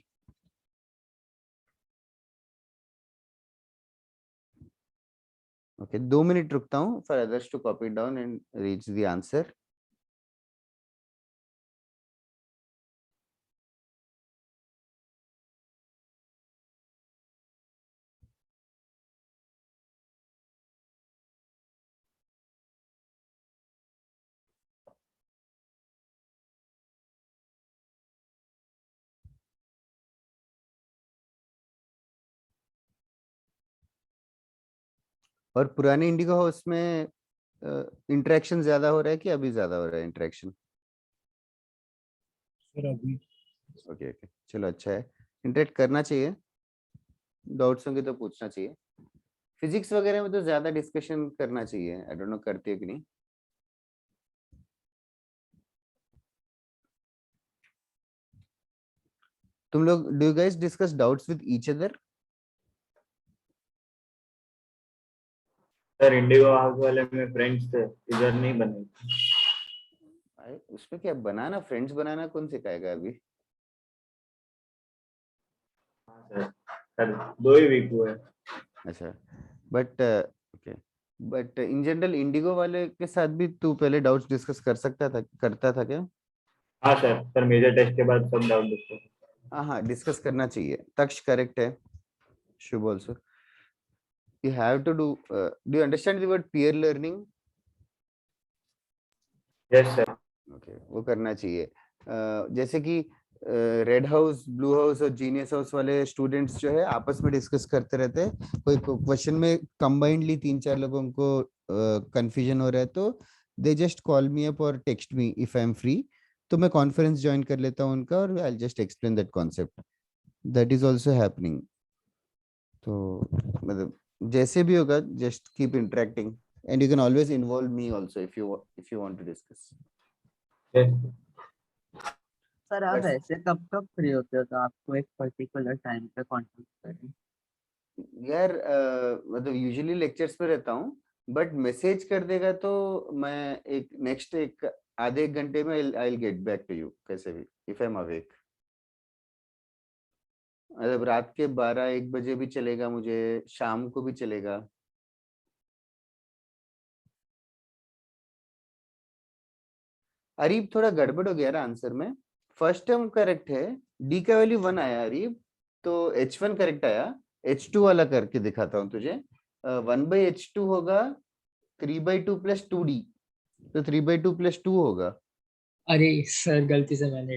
Okay, 2 minute रुकता हूँ for others to copy it down and reach the answer. और पुराने इंडिगो हाउस में इंटरेक्शन ज्यादा हो रहा है कि अभी ज्यादा हो रहा है इंटरेक्शन? सर अभी ओके ओके, चलो अच्छा है, इंटरेक्ट करना चाहिए, डाउट्स होंगे तो पूछना चाहिए। फिजिक्स वगैरह में तो ज्यादा डिस्कशन करना चाहिए, आई डोंट नो करते हो कि नहीं। तुम लोग do you guys discuss doubts with each other? Sir Indigo house वाले में फ्रेंड्स थे, इधर नहीं बने। उसमें क्या बनाना, फ्रेंड्स बनाना कौन सिखाएगा अभी? हाँ सर 2 ही वीक हुए। अच्छा, but okay, but in general Indigo वाले के साथ भी तू पहले डाउट्स डिस्कस करता था क्या? हाँ सर मेजर टेस्ट के बाद सब डाउट डिस्कस। हाँ डिस्कस करना चाहिए। तक्ष करेक्ट है, शुभ also. You have to do you understand the word peer learning? Yes sir. Okay, वो करना चाहिए। जैसे कि रेड हाउस, ब्लू हाउस और जीनियस हाउस वाले स्टूडेंट्स जो है आपस में डिस्कस करते रहते हैं, कोई क्वेश्चन में कंबाइंडली 3-4 लोगों को कंफ्यूजन हो रहा है तो they just call me up और text me if I am free, तो मैं कॉन्फ्रेंस ज्वाइन कर लेता हूँ उनका और I just explain that concept. That is also happening. तो मतलब जैसे भी होगा, just keep interacting and you can always involve me also if you want to discuss. Sir आप बस- ऐसे कब कब फ्री होते हो तो आपको एक पर्टिकुलर टाइम पे कांटेक्ट करें? यार मतलब यूजुअली लेक्चर्स पे रहता हूँ, बट मैसेज कर देगा तो मैं एक नेक्स्ट एक आधे एक घंटे में I will get back to you कैसे भी, इफ आई एम अवेक। मतलब रात के 12-1 बजे भी चलेगा, मुझे शाम को भी चलेगा। अरीब थोड़ा गड़बड़ हो गया ना आंसर में, फर्स्ट टर्म करेक्ट है, डी का वैल्यू 1 आया अरीब, तो H1 करेक्ट आया। H2 वाला करके दिखाता हूँ तुझे। 1/H2 होगा 3/2 + 2D, तो 3/2 + 2 होगा। अरे सर गलती से मैंने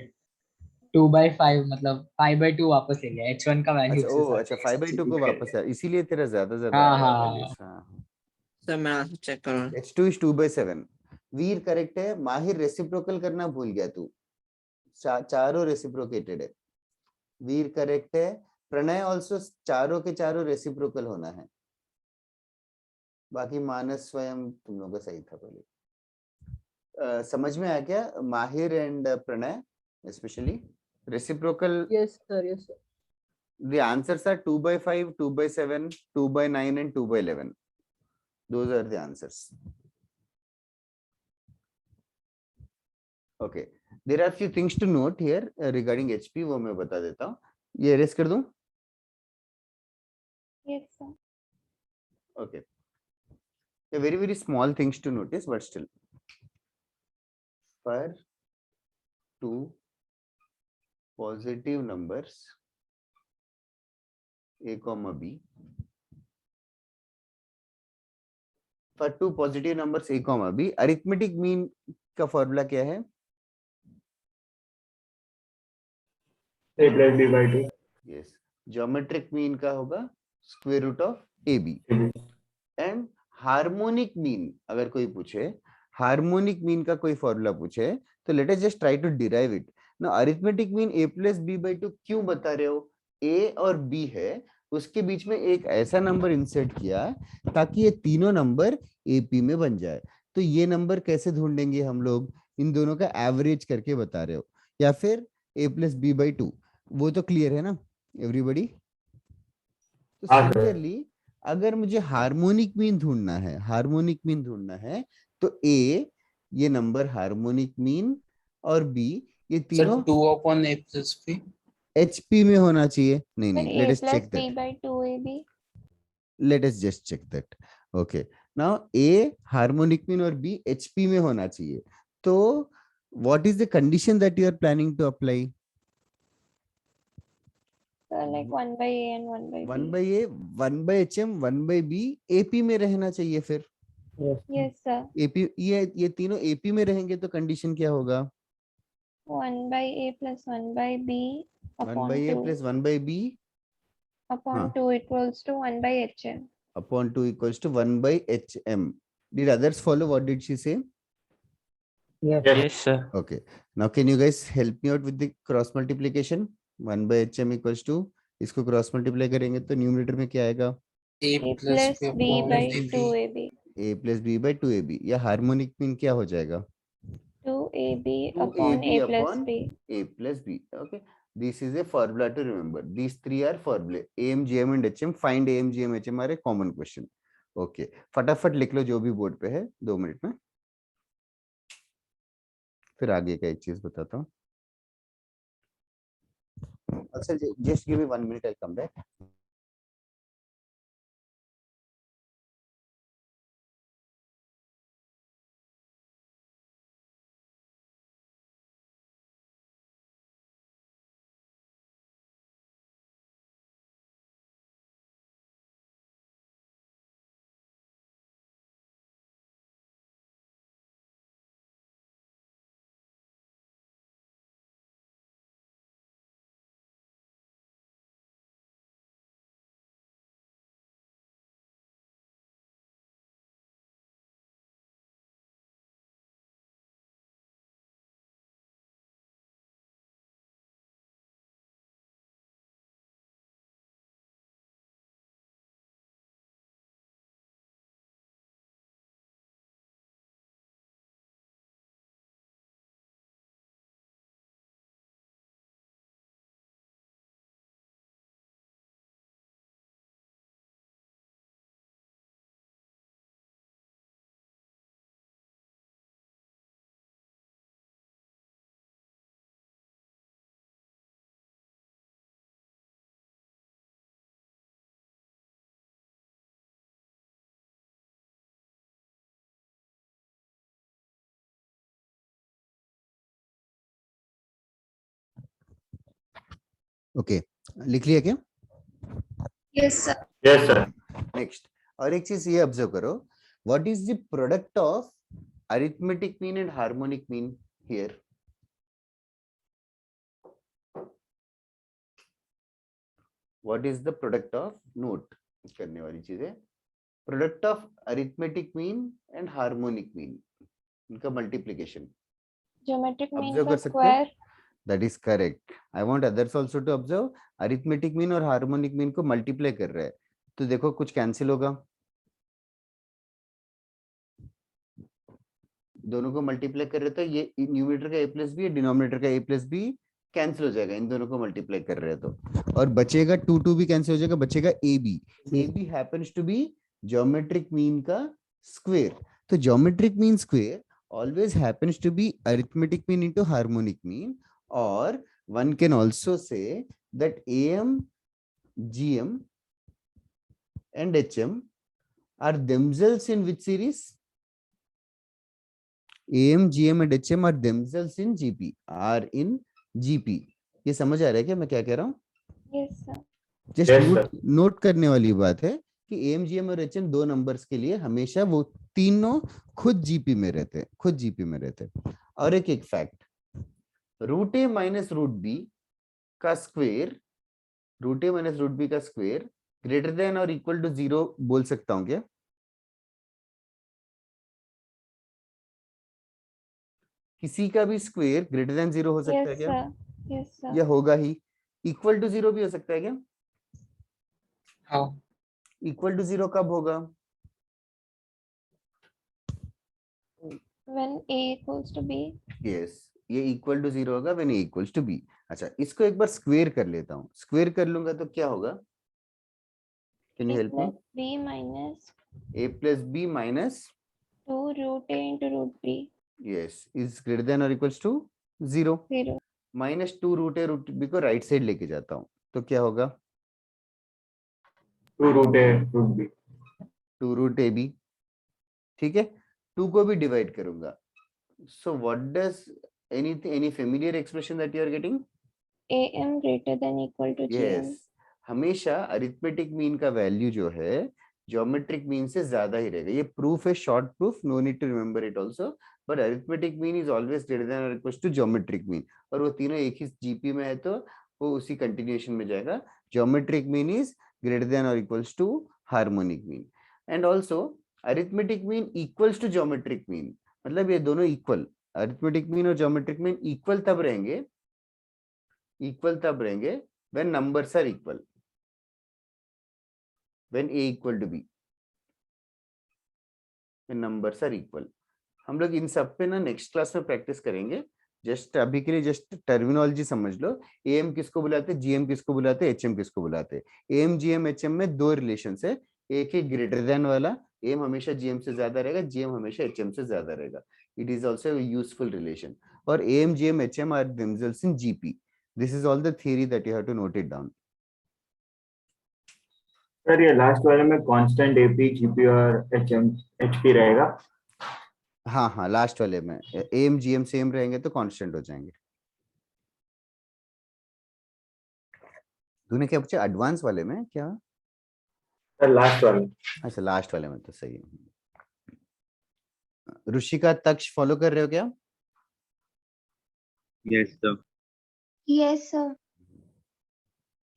2/5 मतलब 5/2 वापस ले लिया, H1 का वैल्यू अच्छा उसके ओ साथ अच्छा, में 5/2 को substitute कर वापस दिया। आया, इसीलिए तेरा ज्यादा हाँ आया हाँ values। हाँ, सर मैं आंसर चेक करो। H2 is 2/7। वीर करेक्ट है, माहिर रेसिप्रोकल करना भूल गया तू, चारों रेसिप्रोकेटेड है। वीर करेक्ट है, प्रणय ऑल्सो चारों के चारों रेसिप्रोकल होना है। बाकी मानस स्वयं तुम लोगों का सही था पहले। समझ में आया क्या Mahir and Pranay specially reciprocal? Yes sir yes sir. The answers are 2/5, 2/7, 2/9 and 2/11. Those are the answers. Okay, there are few things to note here regarding HP, वो मैं बता देता हूँ। ये erase कर दूं? Yes, sir. Okay. A very small things to notice, but still. For two positive numbers A, B. For two positive numbers A, B, arithmetic mean का formula क्या है? A + B/2। Yes. Geometric mean का होगा square root of AB. And harmonic mean, अगर कोई पूछे harmonic mean का कोई फॉर्मूला पूछे तो let us just try to derive it. Now arithmetic mean A + B/2 क्यों बता रहे हो? A और B है, उसके बीच में एक ऐसा नंबर इंसर्ट किया ताकि ये तीनों नंबर AP में बन जाए। तो ये नंबर कैसे ढूंढेंगे हम लोग? इन दोनों का एवरेज करके बता रहे हो, या फिर a प्लस बी बाई 2, वो तो क्लियर है ना एवरीबॉडी? तो हाँ, sir. सिमिलरली अगर मुझे हार्मोनिक मीन ढूंढना है, हार्मोनिक मीन ढूंढना है, तो ए ये नंबर हार्मोनिक मीन और बी ये सर तीनों 2 upon a plus b. HP में होना चाहिए। नहीं फिर नहीं, let a us plus check b that, by 2ab. Let us just check that. Okay, now a harmonic mean और बी HP में होना चाहिए। तो what is the condition that you are planning to apply? So like 1 by a and 1 by 1 b. By a, 1 by HM, 1 by b AP में रहना चाहिए। फिर Yes sir. AP, ये तीनों AP में रहेंगे तो कंडीशन क्या होगा? 1 by a plus 1 by b 1 upon by a 2 plus 1 by b upon 2 equals to 1 by hm. upon 2 equals to 1 by HM. Did others follow? What did she say? Yes. Yes, sir. Okay. Now can you guys help me out with the cross multiplication? 1 by HM equals to, इसको cross multiply करेंगे तो numerator में क्या आएगा? A a plus plus b b upon by ab. 2ab. A plus B by 2AB, या harmonic mean क्या हो जाएगा? 2ab 2AB upon a plus upon b. A plus B. Okay. This is a formula to remember. These three are formula. AM, GM and HM. Find AM, GM, HM are a common question. Okay. फटाफट लिख लो जो भी board पे है, 2 minute में। फिर आगे का एक चीज बताता हूँ। अच्छा, just give me 1 minute, I'll come back. Okay, लिख लिया क्या? Yes sir. Yes, sir. Next, और एक चीज ये ऑब्जर्व करो, what is the product of arithmetic mean and harmonic mean हियर? What is the product of, note करने वाली चीज है, product of arithmetic mean and harmonic mean, इनका मल्टीप्लिकेशन Geometric mean ऑब्जर्व का कर सकते हो? square. That is correct. I want others also to observe, arithmetic mean और हार्मोनिक मीन को मल्टीप्लाई कर रहे हैं तो देखो कुछ कैंसिल होगा, दोनों को मल्टीप्लाई कर रहे तो ये न्यूमरेटर का a प्लस बी, डिनोमिनेटर का a प्लस बी कैंसिल हो जाएगा, इन दोनों को मल्टीप्लाई कर रहे हैं तो, और बचेगा 2 2 भी कैंसिल हो जाएगा, बचेगा ab। ab happens to be geometric mean का स्क्वायर, तो geometric mean square always happens to be arithmetic mean into harmonic mean, or one can also say that AM, GM and HM are themselves in which series? AM, GM and HM are themselves in GP, are in GP। ये समझ आ रहा है क्या मैं क्या कह रहा हूँ? Yes sir. Just Yes, sir. Note करने वाली बात है कि AM, GM और HM दो नंबर्स के लिए हमेशा वो तीनों खुद जीपी में रहते हैं, खुद जीपी में रहते हैं। और एक फैक्ट, रूट ए माइनस रूट बी का स्क्वायर, रूट ए माइनस रूट बी का स्क्वायर ग्रेटर देन और इक्वल टू 0 बोल सकता हूं क्या? किसी का भी स्क्वायर ग्रेटर देन 0 हो सकता है Yes क्या? sir. Yes sir. या होगा ही? इक्वल टू 0 भी हो सकता है क्या? हाँ इक्वल टू 0 कब होगा? When a equals to b. Yes, ये इक्वल टू 0 होगा when a equals to b। अच्छा, इसको एक बार स्क्वेयर कर लेता हूँ, स्क्वेयर कर लूंगा तो क्या होगा? Can you A help me? plus B minus A plus B minus 2 root A into root B. yes is greater than or equals to 0. 0. Minus 2 root a root b को right side लेके जाता हूँ तो क्या होगा? 2 root A root B. 2 root a b, ठीक है, 2 को भी डिवाइड करूंगा. So what does any familiar expression that you are getting? AM greater than equal to GM. yes, हमेशा अरिथमेटिक मीन का वैल्यू जो है ज्योमेट्रिक मीन से ज्यादा ही रहेगा. ये प्रूफ है, short proof, no need to remember it also, but arithmetic mean is always greater than और इक्वल्स टू ज्योमेट्रिक मीन. और वो तीनों एक ही जीपी में है तो वो उसी कंटिन्यूएशन में जाएगा. Geometric mean is greater than और equals to harmonic mean, and also arithmetic mean equals to geometric mean. मतलब ये दोनों इक्वल, अरिथमेटिक मीन और ज्योमेट्रिक मीन इक्वल तब रहेंगे when numbers are equal, when A equal to B, when numbers are equal. हम लोग इन सब पे ना नेक्स्ट क्लास में प्रैक्टिस करेंगे. जस्ट अभी के लिए जस्ट टर्मिनोलॉजी समझ लो. एएम किसको बुलाते हैं, जीएम किसको बुलाते हैं, एचएम किसको बुलाते हैं. एएम जीएम एचएम में दो रिलेशन है. एक है ग्रेटर देन वाला, एम हमेशा जीएम से ज्यादा रहेगा, जीएम हमेशा एचएम से ज्यादा रहेगा. It is also useful relation. और AM GM HM are themselves in GP. This is all the theory that you have to note it down. Sir ये लास्ट वाले में कांस्टेंट एपी जीपी और HM HP रहेगा. हाँ हाँ, last वाले में एम जीएम सेम रहेंगे तो कांस्टेंट हो जाएंगे. तूने क्या पूछा एडवांस वाले में क्या? सर लास्ट वाले. अच्छा, लास्ट वाले में तो सही है. ऋषिका तक्ष फॉलो कर रहे हो क्या? Yes sir. Yes, sir.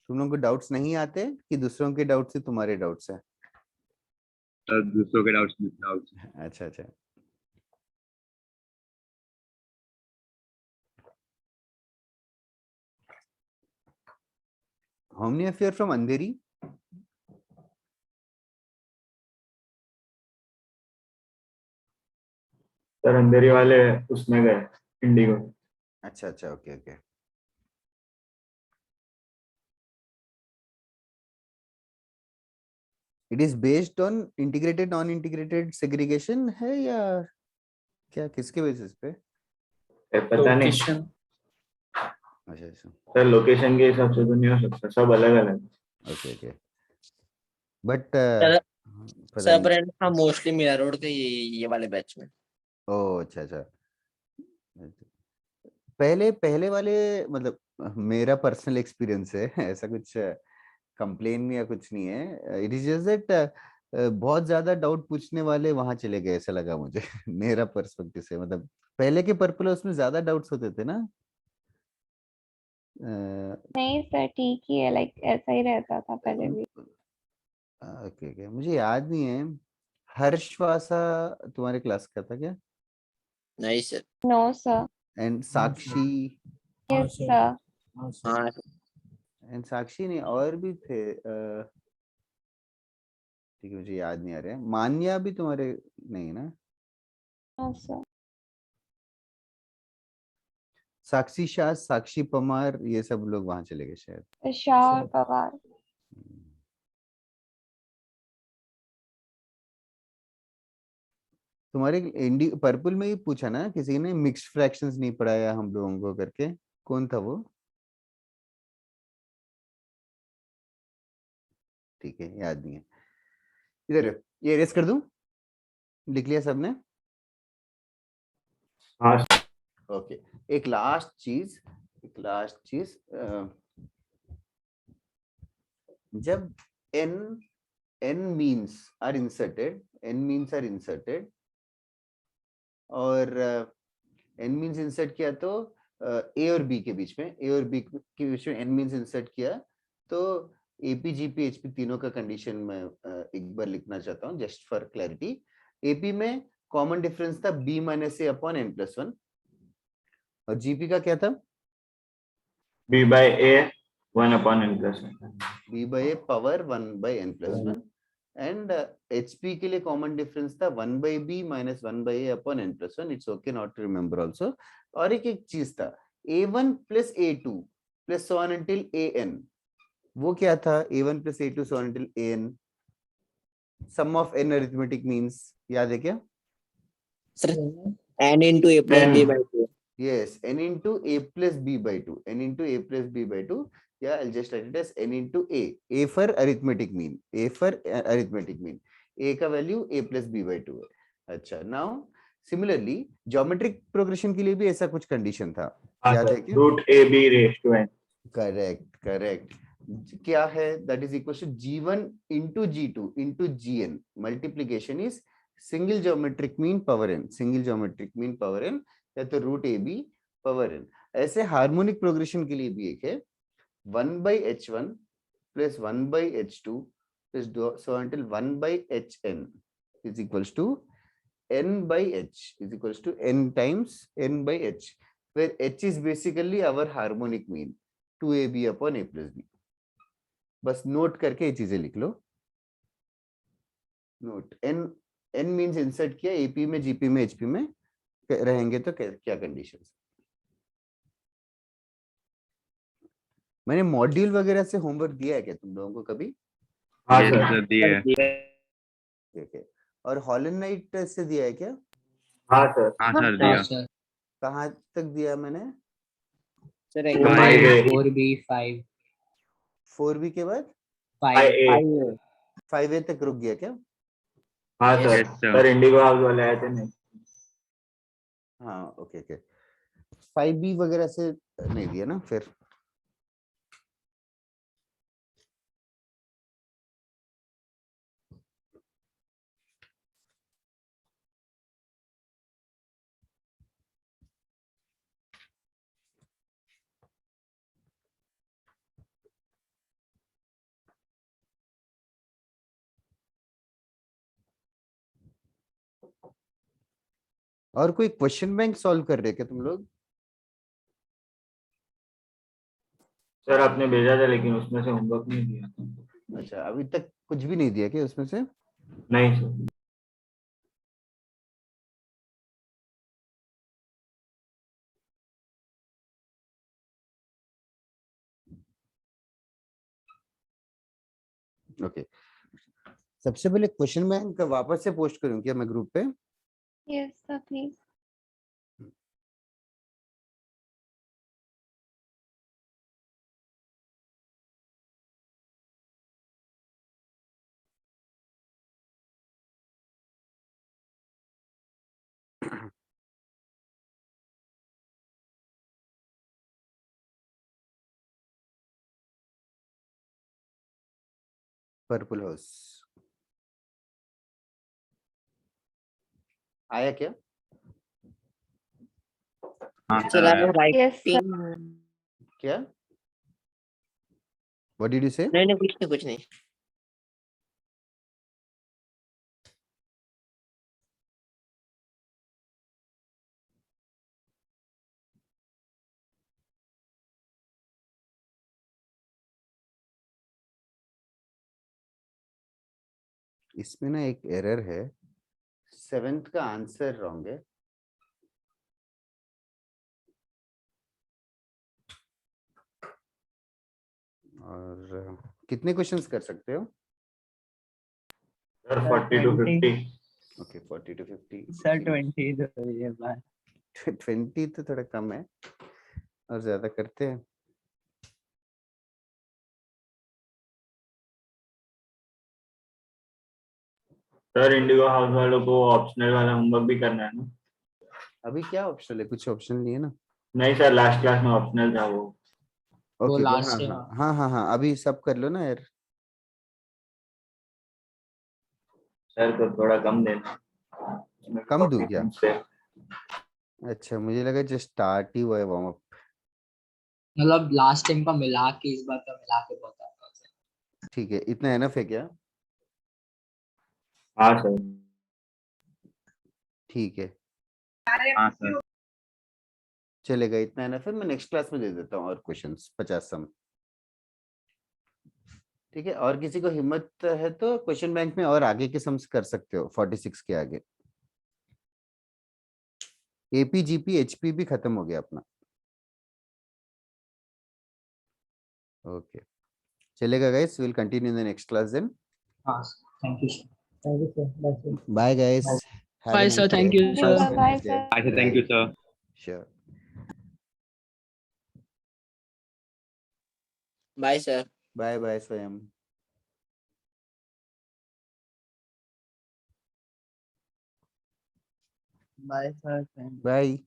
तुम लोगों को डाउट्स नहीं आते कि दूसरों के डाउट्स से तुम्हारे डाउट्स है? दूसरों के डाउट्स. अच्छा अच्छा. How many of you are from Andheri? Sir Andheri वाले उसमें गए इंडिगो. अच्छा अच्छा, okay okay. It is based on integrated non integrated segregation है या क्या, किसके बेसिस पे? पता नहीं Location. अच्छा अच्छा, सर. लोकेशन के हिसाब से तो नहीं हो सकता, सब अलग अलग. Okay okay. बट सर पता नहीं. फ्रेंड हम मोस्टली मीरा रोड के ये वाले बैच में. ओह अच्छा अच्छा. पहले वाले मतलब मेरा पर्सनल एक्सपीरियंस है, ऐसा कुछ कंप्लेन या कुछ नहीं है. इट इज जस्ट दैट बहुत ज्यादा डाउट पूछने वाले वहां चले गए, ऐसा लगा मुझे. मेरा पर्सपेक्टिव से, मतलब पहले के पर्पल उसमें ज्यादा डाउट्स होते थे ना. नहीं सर, ठीक ही है, लाइक ऐसा ही रहता था पहले भी. ओके ओके, मुझे याद नहीं है. हर्षवासा तुम्हारे क्लास का था क्या? नहीं sir. No, sir. And Sakshi, Yes, sir. sir. हाँ सर. हाँ एंड साक्षी नहीं, और भी थे. ठीक है, मुझे याद नहीं आ रहा है. मान्या भी तुम्हारे नहीं ना? No, sir. साक्षी शाह, साक्षी पमार, ये सब लोग वहां चले गए शायद. शाह और पवार. तुम्हारे पर्पल में ही पूछा ना किसी ने, मिक्स्ड फ्रैक्शंस नहीं पढ़ाया हम लोगों को करके. कौन था वो? ठीक है, याद नहीं है. इधर ये रेस कर दूं? लिख लिया सबने? हाँ. ओके. एक लास्ट चीज, जब n means are inserted और n means insert किया तो a और b के बीच में, n means insert किया तो AP GP HP तीनों का कंडीशन में एक बार लिखना चाहता हूँ जस्ट फॉर क्लैरिटी. AP में कॉमन डिफरेंस था b minus A upon n+1 और GP का क्या था? b by a 1 upon n+1. b by a power 1 by n+1 and HP के लिए कॉमन डिफरेंस था 1 by b माइनस 1 by a upon n+1. It's okay not to remember also. और एक चीज था a1 plus a2 plus so on until an. वो क्या था? a1 plus a2 so on until an. Sum of n arithmetic means याद है क्या? Sir, n into a plus b by 2. Yes, n into a plus b by 2. N into a plus b by 2. Yeah, I'll just write it as n into a. A for arithmetic mean. A for arithmetic mean. A का value a plus b by 2 है. अच्छा, now similarly geometric progression के लिए भी ऐसा कुछ condition था. याद है क्या? Root a b raise to n. Correct. क्या है? That is equal to g1 into g2 into gn. Multiplication is single geometric mean power n. Single geometric mean power n या तो root a b power n. ऐसे harmonic progression के लिए भी एक है 1 by h1 plus 1 by h2 plus so until 1 by hn is equals to n by h is equals to n times n by h, where h is basically our harmonic mean 2ab upon a plus b. बस note करके ये चीजें लिख लो. Note n means insert किया AP में GP में HP में रहेंगे तो क्या कंडीशन. मैंने मॉड्यूल वगैरह से होमवर्क दिया है क्या तुम लोगों को कभी? हाँ ये सर. सर दिए है। ठीक है. और हॉलैंड नाइट से दिया है क्या? हाँ सर. हाँ सर हाँ दिया। सर कहाँ तक दिया मैंने? Sir, Five. 4b 5 4b के बाद 5 5a तक रुक गया क्या? हाँ Yes, sir. sir. Sir Indigo house वाले आए थे नहीं. हाँ ओके. 5b वगैरह से नहीं दिया ना फिर? और कोई क्वेश्चन बैंक सॉल्व कर रहे क्या तुम लोग? सर आपने भेजा था लेकिन उसमें से होमवर्क नहीं दिया. अच्छा, अभी तक कुछ भी नहीं दिया क्या उसमें से? नहीं सर. ओके. सबसे पहले क्वेश्चन बैंक वापस से पोस्ट करूं क्या मैं ग्रुप पे? Yes, sir, please. Purple house आया क्या? हाँ Sir, I sir. was Yes, sir. writing. क्या? What did you say? नहीं कुछ नहीं. इसमें ना एक एरर है. 7th का आंसर रॉन्ग है. और कितने क्वेश्चंस कर सकते हो? Sir 40 to 50. Okay 40 to 50. Sir 20 दो ये बात. 20 तो थोड़ा कम है और ज्यादा करते हैं. सर इंडिगो हाउस वालों को ऑप्शनल वाला होमवर्क भी करना है ना? अभी क्या ऑप्शनल है? कुछ ऑप्शन नहीं है ना? नहीं सर, लास्ट क्लास में ऑप्शनल था वो. ओके last हाँ है, हाँ हाँ हाँ हाँ अभी सब कर लो ना यार. सर तो थोड़ा कम देना. कम दूं क्या? से. अच्छा मुझे लगा जस्ट स्टार्ट ही हुआ है वार्म अप. मतलब लास्ट टाइम का मिला के इस बार का मिला के बताता हूँ. ठीक है, इतना एनफ है क्या? हाँ सर. ठीक है हाँ सर। चलेगा, इतना एनफ है. मैं नेक्स्ट क्लास में दे देता हूँ और क्वेश्चंस 50 सम. ठीक है, और किसी को हिम्मत है तो क्वेश्चन बैंक में और आगे के सम्स कर सकते हो. 46 के आगे एपी जीपी एचपी भी खत्म हो गया अपना. Okay. चलेगा guys, we'll continue in the next class then. हाँ thank you sir. Thank you, sir. Bye, sir. Bye guys. Bye. Have a Bye, sir. nice Thank day. you, Thank you, sir. sir. Have a Bye, nice day. sir. Thank you, sir. Sure. Bye, sir. Bye bye Swayam. Bye, sir. Thank you. Bye.